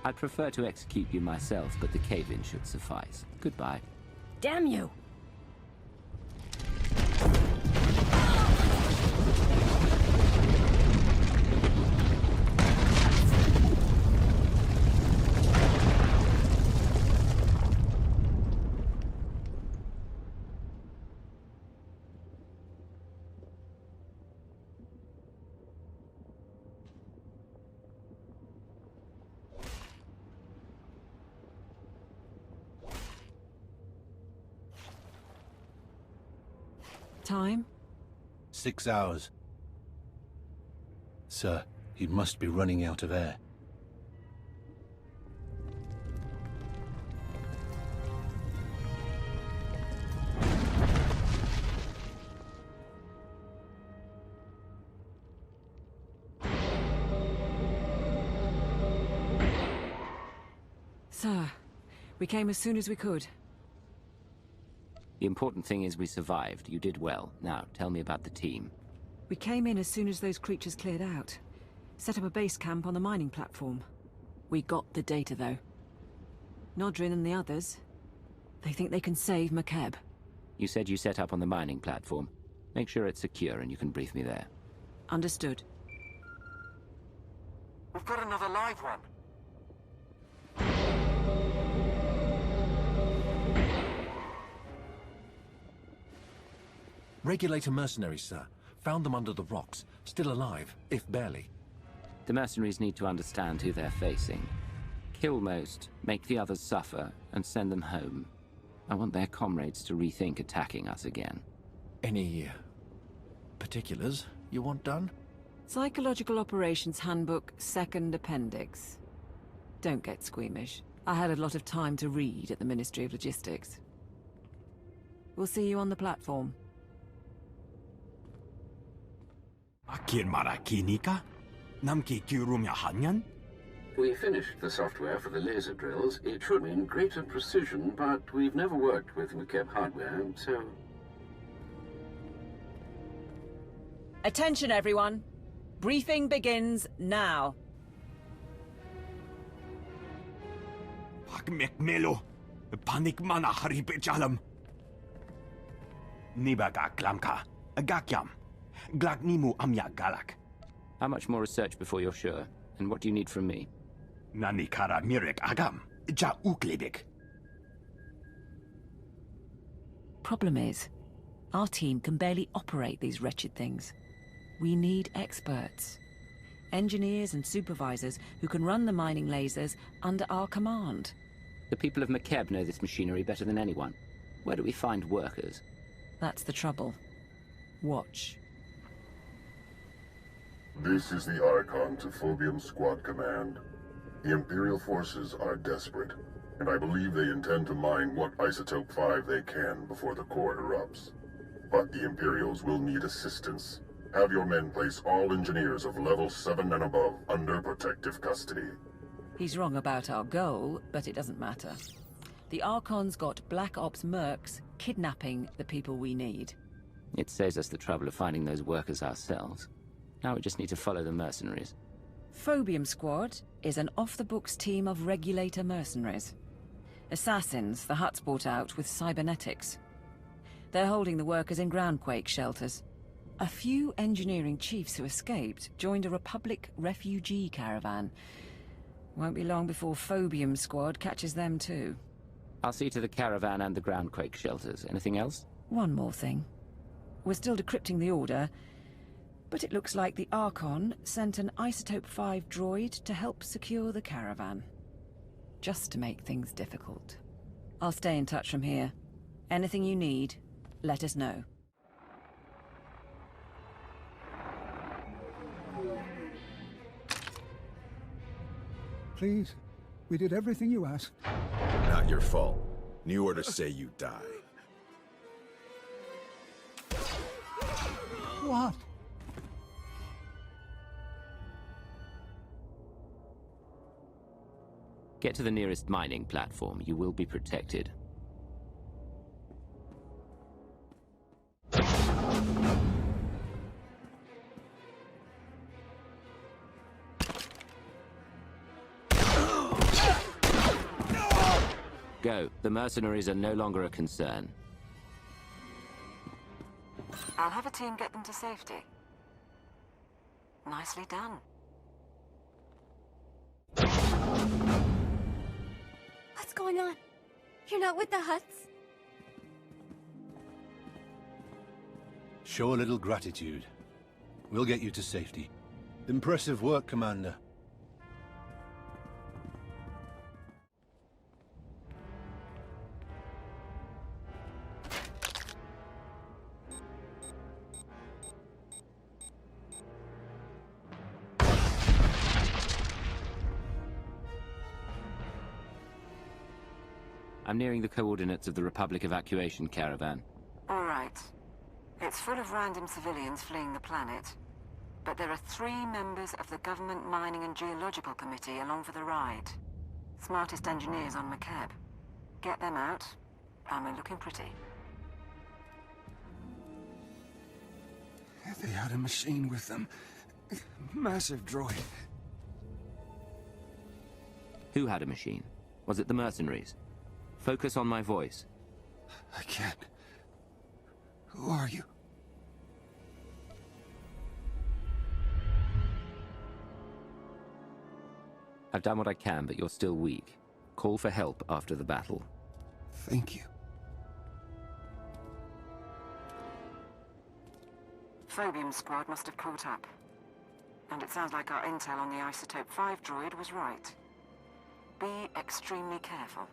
I'd prefer to execute you myself, but the cave-in should suffice. Goodbye. Damn you! Time? 6 hours. Sir, he must be running out of air. Sir, we came as soon as we could. The important thing is we survived. You did well. Now, tell me about the team. We came in as soon as those creatures cleared out. Set up a base camp on the mining platform. We got the data, though. Nodrin and the others, they think they can save Makeb. You said you set up on the mining platform. Make sure it's secure and you can brief me there. Understood. We've got another live one. Regulator mercenaries, sir. Found them under the rocks. Still alive, if barely. The mercenaries need to understand who they're facing. Kill most, make the others suffer, and send them home. I want their comrades to rethink attacking us again. Any particulars you want done? Psychological Operations Handbook, second appendix. Don't get squeamish. I had a lot of time to read at the Ministry of Logistics. We'll see you on the platform. We finished the software for the laser drills. It should mean greater precision, but we've never worked with Makeb hardware, so... Attention, everyone. Briefing begins now. How much more research before you're sure? And what do you need from me? Problem is, our team can barely operate these wretched things. We need experts. Engineers and supervisors who can run the mining lasers under our command. The people of Makeb know this machinery better than anyone. Where do we find workers? That's the trouble. Watch. This is the Archon to Phobium Squad Command. The Imperial forces are desperate, and I believe they intend to mine what Isotope 5 they can before the core erupts. But the Imperials will need assistance. Have your men place all engineers of level 7 and above under protective custody. He's wrong about our goal, but it doesn't matter. The Archon's got Black Ops mercs kidnapping the people we need. It saves us the trouble of finding those workers ourselves. Now we just need to follow the mercenaries. Phobium Squad is an off-the-books team of regulator mercenaries. Assassins the Hutt's brought out with cybernetics. They're holding the workers in groundquake shelters. A few engineering chiefs who escaped joined a Republic refugee caravan. Won't be long before Phobium Squad catches them too. I'll see to the caravan and the groundquake shelters. Anything else? One more thing. We're still decrypting the order, but it looks like the Archon sent an Isotope 5 droid to help secure the caravan. Just to make things difficult. I'll stay in touch from here. Anything you need, let us know. Please, we did everything you asked. Not your fault. New orders say you die. What? Get to the nearest mining platform. You will be protected. Go. The mercenaries are no longer a concern. I'll have a team get them to safety. Nicely done. What's going on? You're not with the Hutts? Show a little gratitude. We'll get you to safety. Impressive work, Commander. I'm nearing the coordinates of the Republic evacuation caravan. All right. It's full of random civilians fleeing the planet. But there are 3 members of the Government Mining and Geological Committee along for the ride. Smartest engineers on Makeb. Get them out, and we're looking pretty. They had a machine with them. Massive droid. Who had a machine? Was it the mercenaries? Focus on my voice. I can't. Who are you? I've done what I can, but you're still weak. Call for help after the battle. Thank you. Phobium squad must have caught up. And it sounds like our intel on the Isotope 5 droid was right. Be extremely careful.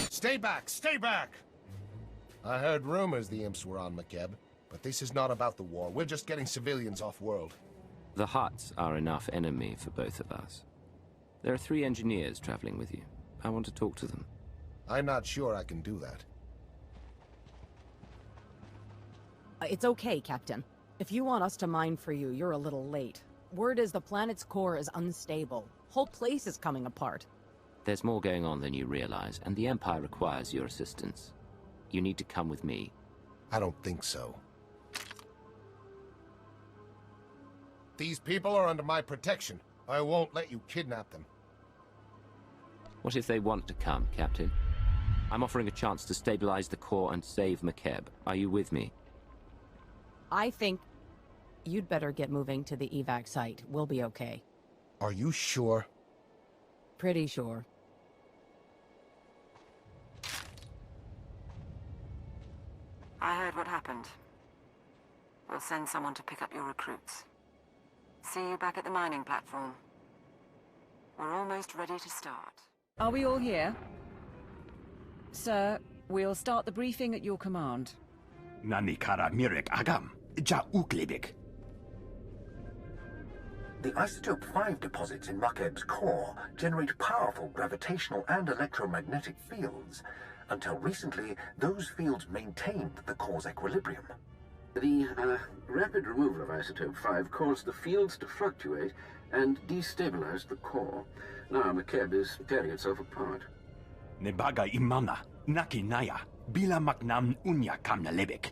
Stay back! Stay back! I heard rumors the imps were on Makeb, but this is not about the war. We're just getting civilians off-world. The Hutts are enough enemy for both of us. There are 3 engineers traveling with you. I want to talk to them. I'm not sure I can do that. It's okay, Captain. If you want us to mine for you, you're a little late. Word is the planet's core is unstable. Whole place is coming apart. There's more going on than you realize, and the Empire requires your assistance. You need to come with me. I don't think so. These people are under my protection. I won't let you kidnap them. What if they want to come, Captain? I'm offering a chance to stabilize the core and save Makeb. Are you with me? I think you'd better get moving to the evac site. We'll be okay. Are you sure? Pretty sure. I heard what happened. We'll send someone to pick up your recruits. See you back at the mining platform. We're almost ready to start. Are we all here? Sir, we'll start the briefing at your command. Nani kara mirek agam, ja uklibik. The Isotope 5 deposits in Makeb's core generate powerful gravitational and electromagnetic fields. Until recently, those fields maintained the core's equilibrium. The rapid removal of Isotope 5 caused the fields to fluctuate and destabilized the core. Now Makeb is tearing itself apart. Nebaga imana, naki naya, bila maknam unya kamna lebek.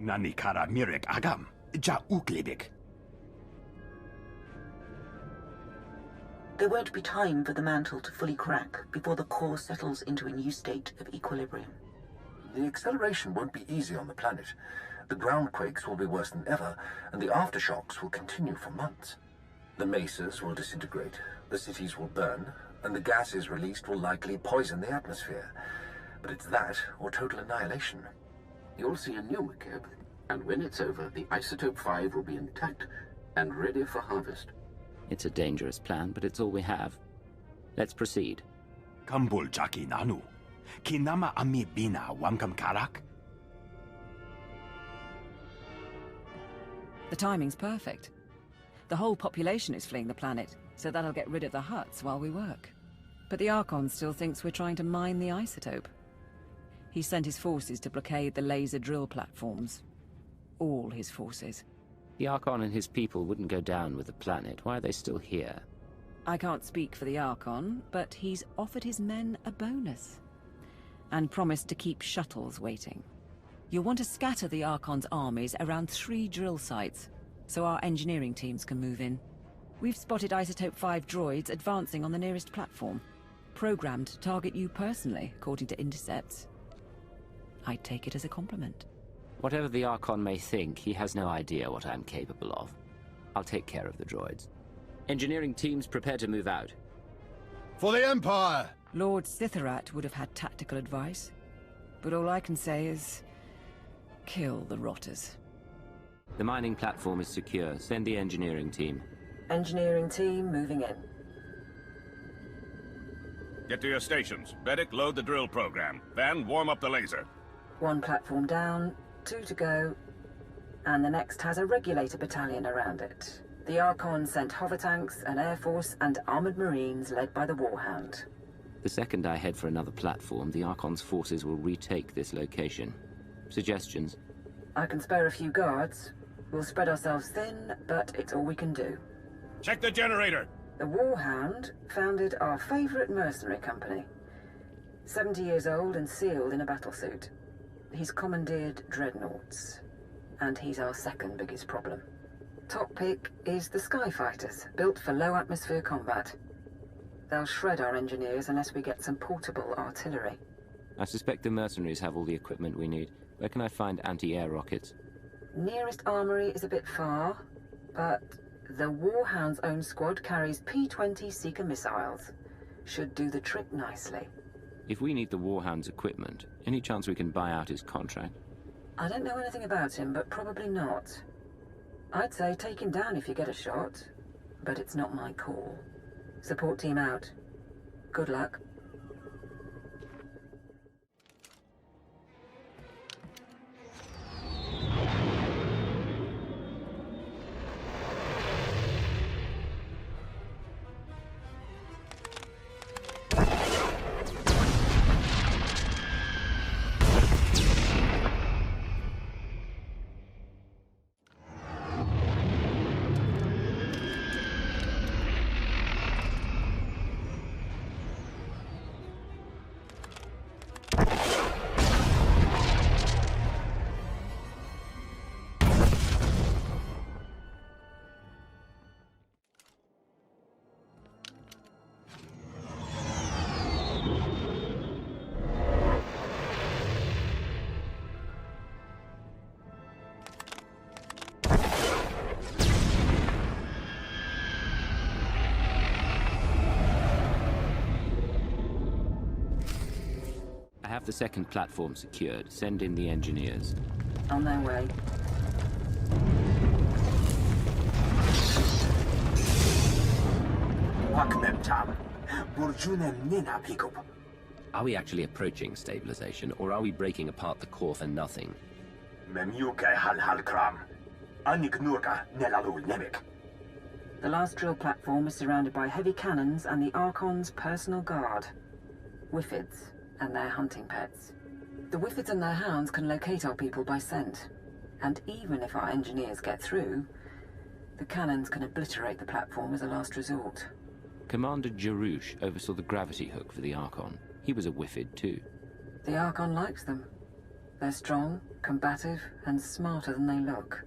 Nani kara mirek agam, ja uklibik. There won't be time for the mantle to fully crack before the core settles into a new state of equilibrium. The acceleration won't be easy on the planet. The ground quakes will be worse than ever, and the aftershocks will continue for months. The mesas will disintegrate, the cities will burn, and the gases released will likely poison the atmosphere. But it's that or total annihilation. You'll see a new Makeb, and when it's over, the Isotope 5 will be intact and ready for harvest. It's a dangerous plan, but it's all we have. Let's proceed. Kambul jaki nanu. Kinama ami bina wamkam karak? The timing's perfect. The whole population is fleeing the planet, so that'll get rid of the Hutts while we work. But the Archon still thinks we're trying to mine the isotope. He sent his forces to blockade the laser drill platforms. All his forces. The Archon and his people wouldn't go down with the planet. Why are they still here? I can't speak for the Archon, but he's offered his men a bonus. And promised to keep shuttles waiting. You'll want to scatter the Archon's armies around 3 drill sites, so our engineering teams can move in. We've spotted Isotope 5 droids advancing on the nearest platform. Programmed to target you personally, according to intercepts. I'd take it as a compliment. Whatever the Archon may think, he has no idea what I'm capable of. I'll take care of the droids. Engineering teams prepare to move out. For the Empire! Lord Citharat would have had tactical advice. But all I can say is... kill the rotters. The mining platform is secure. Send the engineering team. Engineering team moving in. Get to your stations. Medic, load the drill program. Van, warm up the laser. 1 platform down, 2 to go, and the next has a regulator battalion around it. The Archon sent hover tanks, an air force, and armored marines led by the Warhound. The second I head for another platform, the Archon's forces will retake this location. Suggestions? I can spare a few guards. We'll spread ourselves thin, but it's all we can do. Check the generator! The Warhound founded our favorite mercenary company. 70 years old and sealed in a battlesuit. He's commandeered dreadnoughts. And he's our second biggest problem. Top pick is the Skyfighters, built for low-atmosphere combat. They'll shred our engineers unless we get some portable artillery. I suspect the mercenaries have all the equipment we need. Where can I find anti-air rockets? Nearest armory is a bit far, but the Warhound's own squad carries P-20 Seeker missiles. Should do the trick nicely. If we need the Warhound's equipment, any chance we can buy out his contract? I don't know anything about him, but probably not. I'd say take him down if you get a shot, but it's not my call. Support team out. Good luck. I have the second platform secured. Send in the engineers. On their way. Are we actually approaching stabilization, or are we breaking apart the core for nothing? The last drill platform is surrounded by heavy cannons and the Archon's personal guard. Wiffids and their hunting pets. The Wiffids and their hounds can locate our people by scent. And even if our engineers get through, the cannons can obliterate the platform as a last resort. Commander Jarouche oversaw the gravity hook for the Archon. He was a Wiffid too. The Archon likes them. They're strong, combative, and smarter than they look.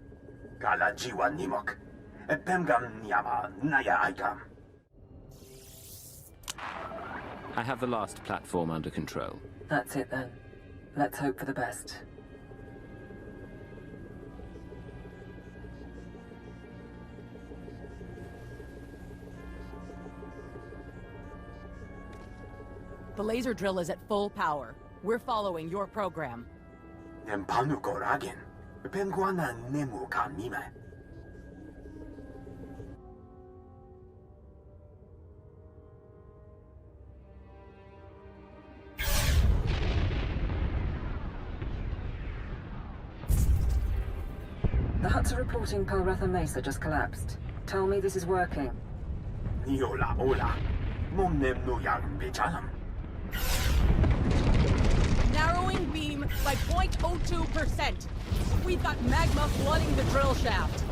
I have the last platform under control. That's it then. Let's hope for the best. The laser drill is at full power. We're following your program. The Hutts are reporting Pelretha Mesa just collapsed. Tell me this is working. Narrowing beam by 0.02%. We've got magma flooding the drill shaft.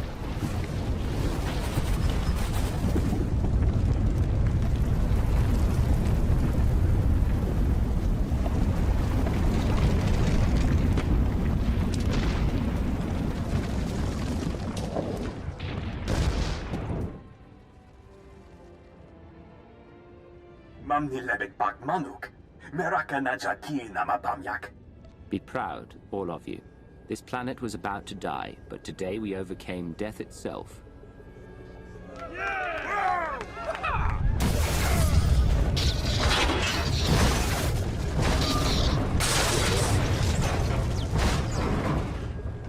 Be proud, all of you. This planet was about to die, but today we overcame death itself.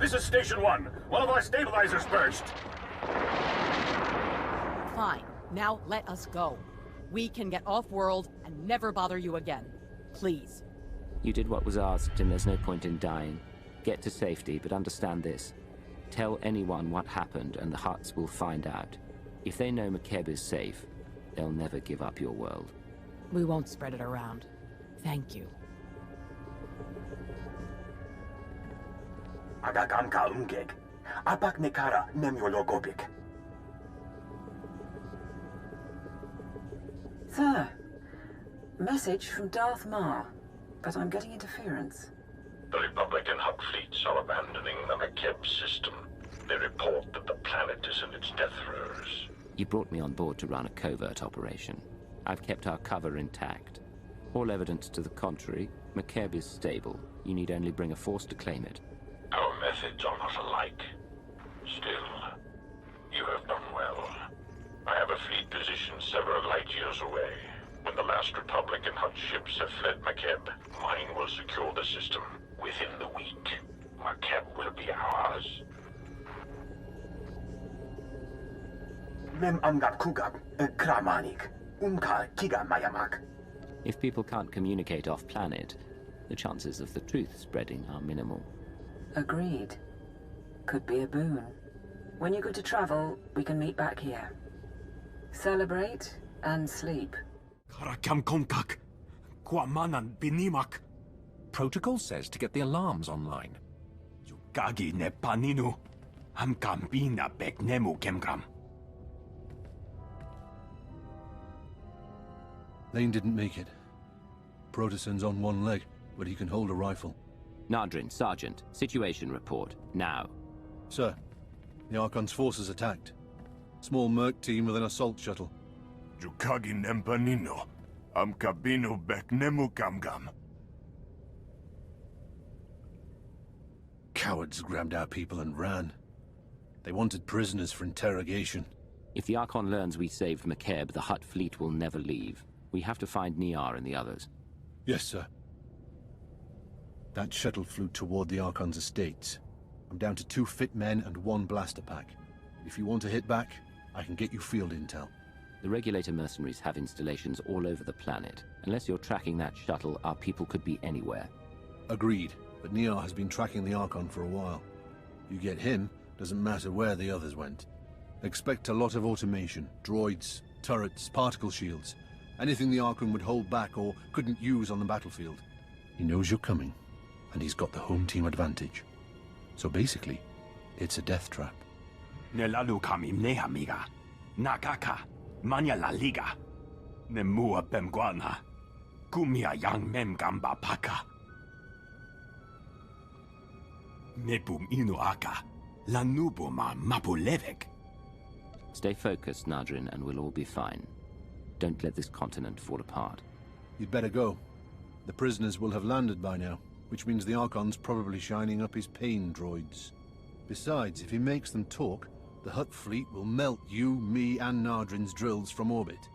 This is Station 1. One of our stabilizers burst. Fine. Now let us go. We can get off-world and never bother you again. Please. You did what was asked, and there's no point in dying. Get to safety, but understand this. Tell anyone what happened, and the Hutts will find out. If they know Makeb is safe, they'll never give up your world. We won't spread it around. Thank you. Sir, message from Darth Mar, but I'm getting interference. The Republic and Hutt fleets are abandoning the Makeb system. They report that the planet is in its death throes. You brought me on board to run a covert operation. I've kept our cover intact. All evidence to the contrary, Makeb is stable. You need only bring a force to claim it. Our methods are not alike. Still, you have done well. I have a fleet positioned several light years away. When the last Republic and Hutt ships have fled Makeb, mine will secure the system. Within the week, Makeb will be ours. Mem amgak kugak, kramanik, kiga mayamak. If people can't communicate off-planet, the chances of the truth spreading are minimal. Agreed. Could be a boon. When you're good to travel, we can meet back here. Celebrate and sleep. Karakam konkak, kwamanan binimak. Protocol says to get the alarms online. Yukagi ne paninu, amkambina beknemu kemgram. Lane didn't make it. Protosen's on one leg, but he can hold a rifle. Nadrin, Sergeant, situation report, now. Sir, the Archon's forces attacked. Small merc team with an assault shuttle. Yukagi nempanino, amkabino beknemu kamgam. Cowards grabbed our people and ran. They wanted prisoners for interrogation. If the Archon learns we saved Makeb, the Hutt fleet will never leave. We have to find Niar and the others. Yes, sir. That shuttle flew toward the Archon's estates. I'm down to 2 fit men and 1 blaster pack. If you want to hit back, I can get you field intel. The Regulator mercenaries have installations all over the planet. Unless you're tracking that shuttle, our people could be anywhere. Agreed, but Niar has been tracking the Archon for a while. You get him, doesn't matter where the others went. Expect a lot of automation, droids, turrets, particle shields. Anything the Archon would hold back or couldn't use on the battlefield. He knows you're coming, and he's got the home team advantage. So basically, it's a death trap. Nelalu kamim nehamiga, nakaka, manya la liga, nemua bemguana, kumia yang mem gamba paka. Nebum inu aka, lanubuma mapulevek. Stay focused, Nadrin, and we'll all be fine. Don't let this continent fall apart. You'd better go. The prisoners will have landed by now, which means the Archon's probably shining up his pain droids. Besides, if he makes them talk, the Hutt fleet will melt you, me, and Nadrin's drills from orbit.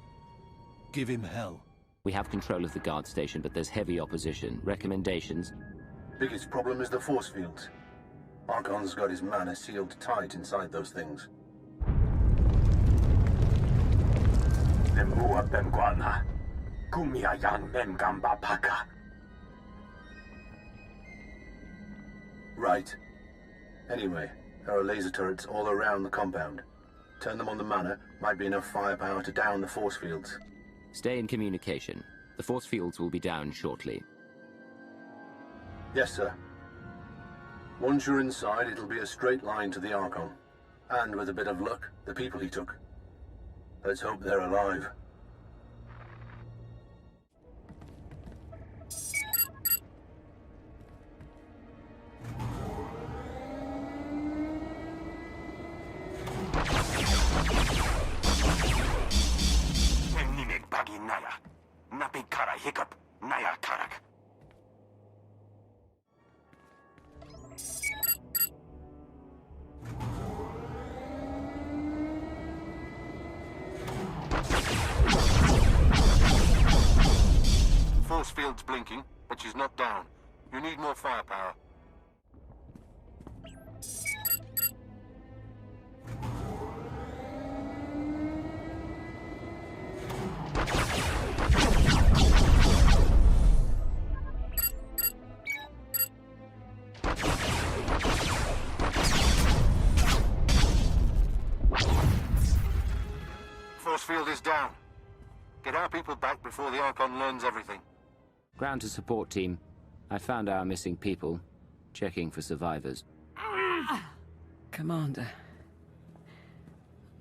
Give him hell. We have control of the guard station, but there's heavy opposition. Recommendations? Biggest problem is the force fields. Archon's got his mana sealed tight inside those things. Nemua bemguana, kumia yang mem gamba paka. Right. Anyway, there are laser turrets all around the compound. Turn them on the mana, might be enough firepower to down the force fields. Stay in communication. The force fields will be down shortly. Yes, sir. Once you're inside, it'll be a straight line to the Archon. And with a bit of luck, the people he took. Let's hope they're alive. Hiccup, Naya Karak. Force field's blinking, but she's not down. You need more firepower. Force field is down. Get our people back before the Archon learns everything. Ground to support team. I found our missing people. Checking for survivors. Commander.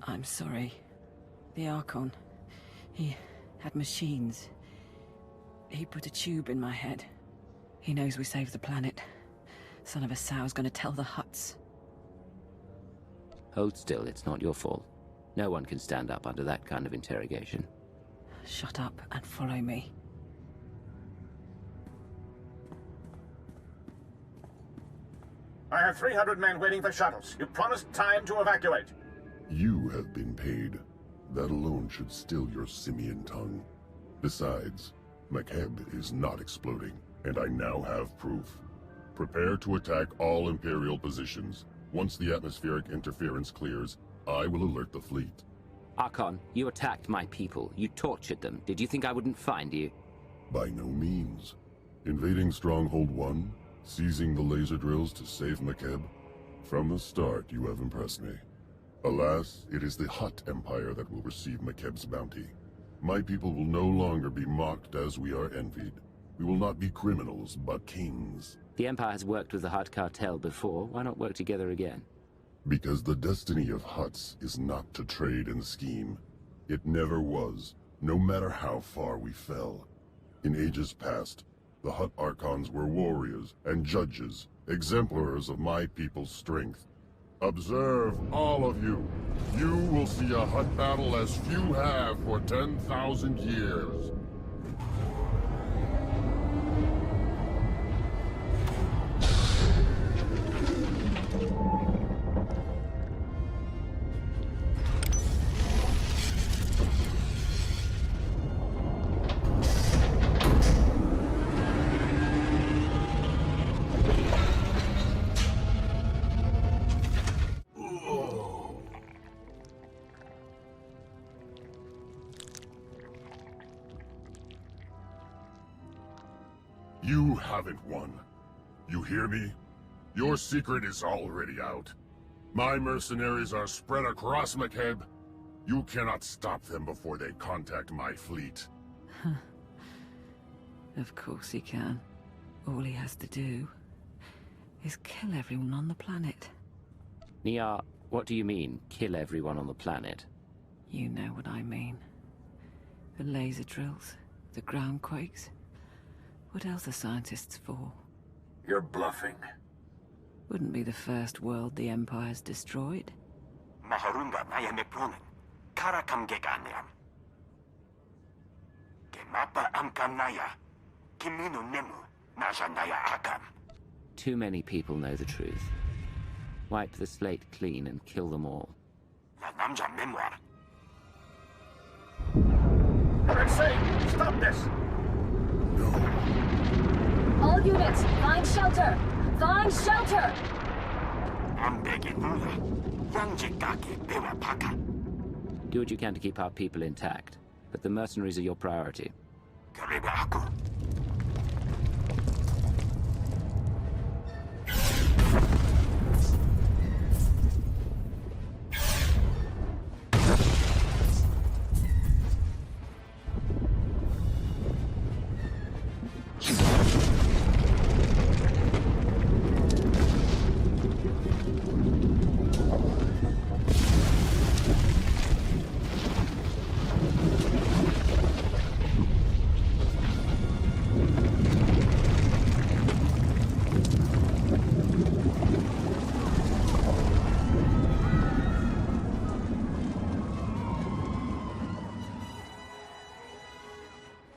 I'm sorry. The Archon. He Had machines. He put a tube in my head. He knows we saved the planet. Son of a sow's gonna tell the Hutts. Hold still, it's not your fault. No one can stand up under that kind of interrogation. Shut up and follow me. I have 300 men waiting for shuttles. You promised time to evacuate. You have been paid. That alone should still your simian tongue. Besides, Makeb is not exploding, and I now have proof. Prepare to attack all Imperial positions. Once the atmospheric interference clears, I will alert the fleet. Archon, you attacked my people. You tortured them. Did you think I wouldn't find you? By no means. Invading Stronghold 1, seizing the laser drills to save Makeb. From the start, you have impressed me. Alas, it is the Hutt Empire that will receive Makeb's bounty. My people will no longer be mocked as we are envied. We will not be criminals, but kings. The Empire has worked with the Hutt Cartel before. Why not work together again? Because the destiny of Hutts is not to trade and scheme. It never was, no matter how far we fell. In ages past, the Hutt Archons were warriors and judges, exemplars of my people's strength. Observe, all of you. You will see a Hutt battle as few have for 10,000 years. You haven't won. You hear me? Your secret is already out. My mercenaries are spread across Makeb. You cannot stop them before they contact my fleet. Of course he can. All he has to do is kill everyone on the planet. Nia, what do you mean, kill everyone on the planet? You know what I mean. The laser drills, the ground quakes. What else are scientists for? You're bluffing. Wouldn't be the first world the Empire's destroyed. Maharunga naya mekronen. Kara kamgeganiam. Kemapa amkanaya. Kimino nemu. Najanaya akam. Too many people know the truth. Wipe the slate clean and kill them all. La namja memoir. Say, stop this! All units, find shelter! Find shelter! Do what you can to keep our people intact, but the mercenaries are your priority.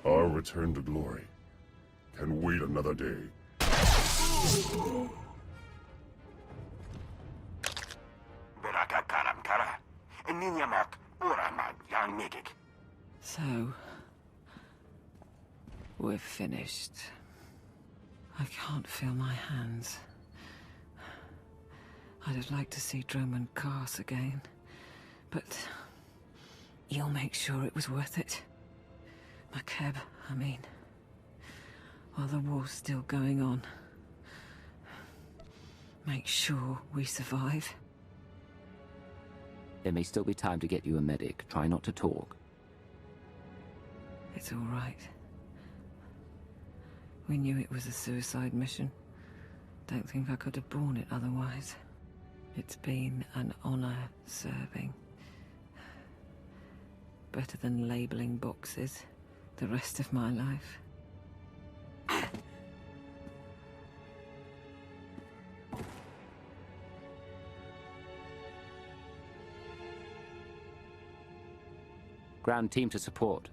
Our return to glory can wait another day. So, we're finished. I can't feel my hands. I'd have liked to see Drummond Cars again, but you'll make sure it was worth it. Makeb, I mean, while the war's still going on, make sure we survive. There may still be time to get you a medic. Try not to talk. It's all right. We knew it was a suicide mission. Don't think I could have borne it otherwise. It's been an honor serving. Better than labeling boxes. the rest of my life. Ground team to support.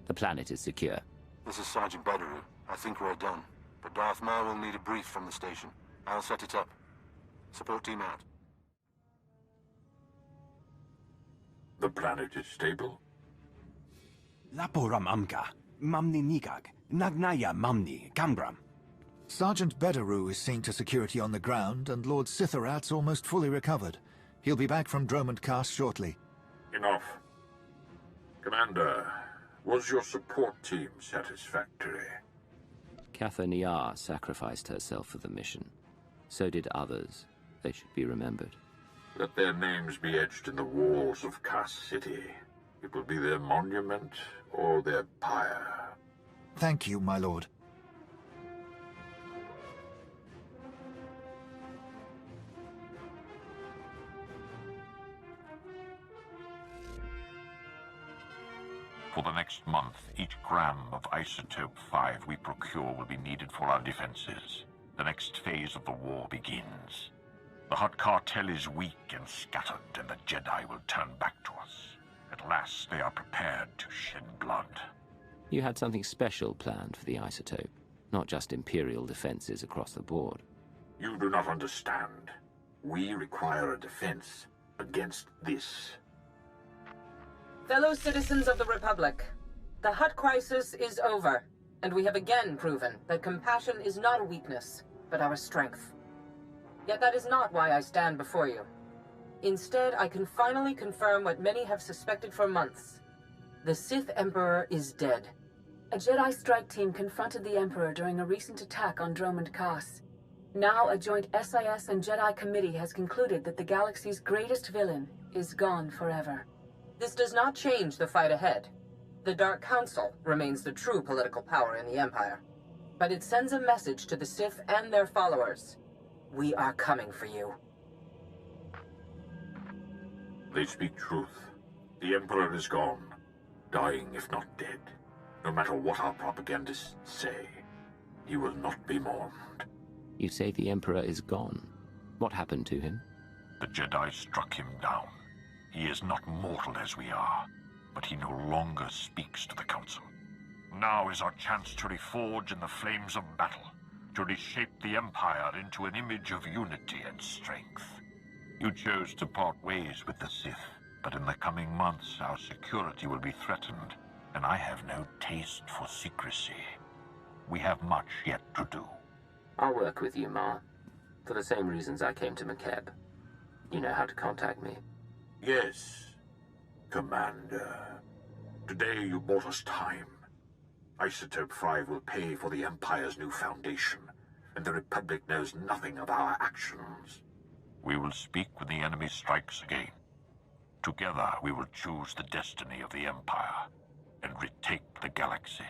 The planet is secure. This is Sergeant Badaru. I think we're done. But Darth Maul will need a brief from the station. I'll set it up. Support team out. The planet is stable? Laporam amka, mamni nigag, nagnaya mamni, kambram. Sergeant Badaru is seen to security on the ground, and Lord Sithorat's almost fully recovered. He'll be back from Dromund Cast shortly. Enough. Commander, was your support team satisfactory? Cather Niar sacrificed herself for the mission. So did others. They should be remembered. Let their names be etched in the walls of Cass City. It will be their monument or their pyre. Thank you, my lord. For the next month, each gram of Isotope 5 we procure will be needed for our defenses. The next phase of the war begins. The Hutt Cartel is weak and scattered, and the Jedi will turn back to us. At last, they are prepared to shed blood. You had something special planned for the Isotope, not just Imperial defenses across the board. You do not understand. We require a defense against this. Fellow citizens of the Republic, the Hutt crisis is over, and we have again proven that compassion is not a weakness, but our strength. Yet that is not why I stand before you. Instead, I can finally confirm what many have suspected for months. The Sith Emperor is dead. A Jedi strike team confronted the Emperor during a recent attack on Dromund Cast. Now a joint SIS and Jedi committee has concluded that the galaxy's greatest villain is gone forever. This does not change the fight ahead. The Dark Council remains the true political power in the Empire. But it sends a message to the Sith and their followers. We are coming for you. They speak truth. The Emperor is gone, dying if not dead. No matter what our propagandists say, he will not be mourned. You say the Emperor is gone. What happened to him? The Jedi struck him down. He is not mortal as we are, but he no longer speaks to the Council. Now is our chance to reforge in the flames of battle, to reshape the Empire into an image of unity and strength. You chose to part ways with the Sith, but in the coming months our security will be threatened, and I have no taste for secrecy. We have much yet to do. I'll work with you, Ma. For the same reasons I came to Makeb. You know how to contact me. Yes, Commander. Today you bought us time. Isotope 5 will pay for the Empire's new foundation, and the Republic knows nothing of our actions. We will speak when the enemy strikes again. Together we will choose the destiny of the Empire and retake the galaxy.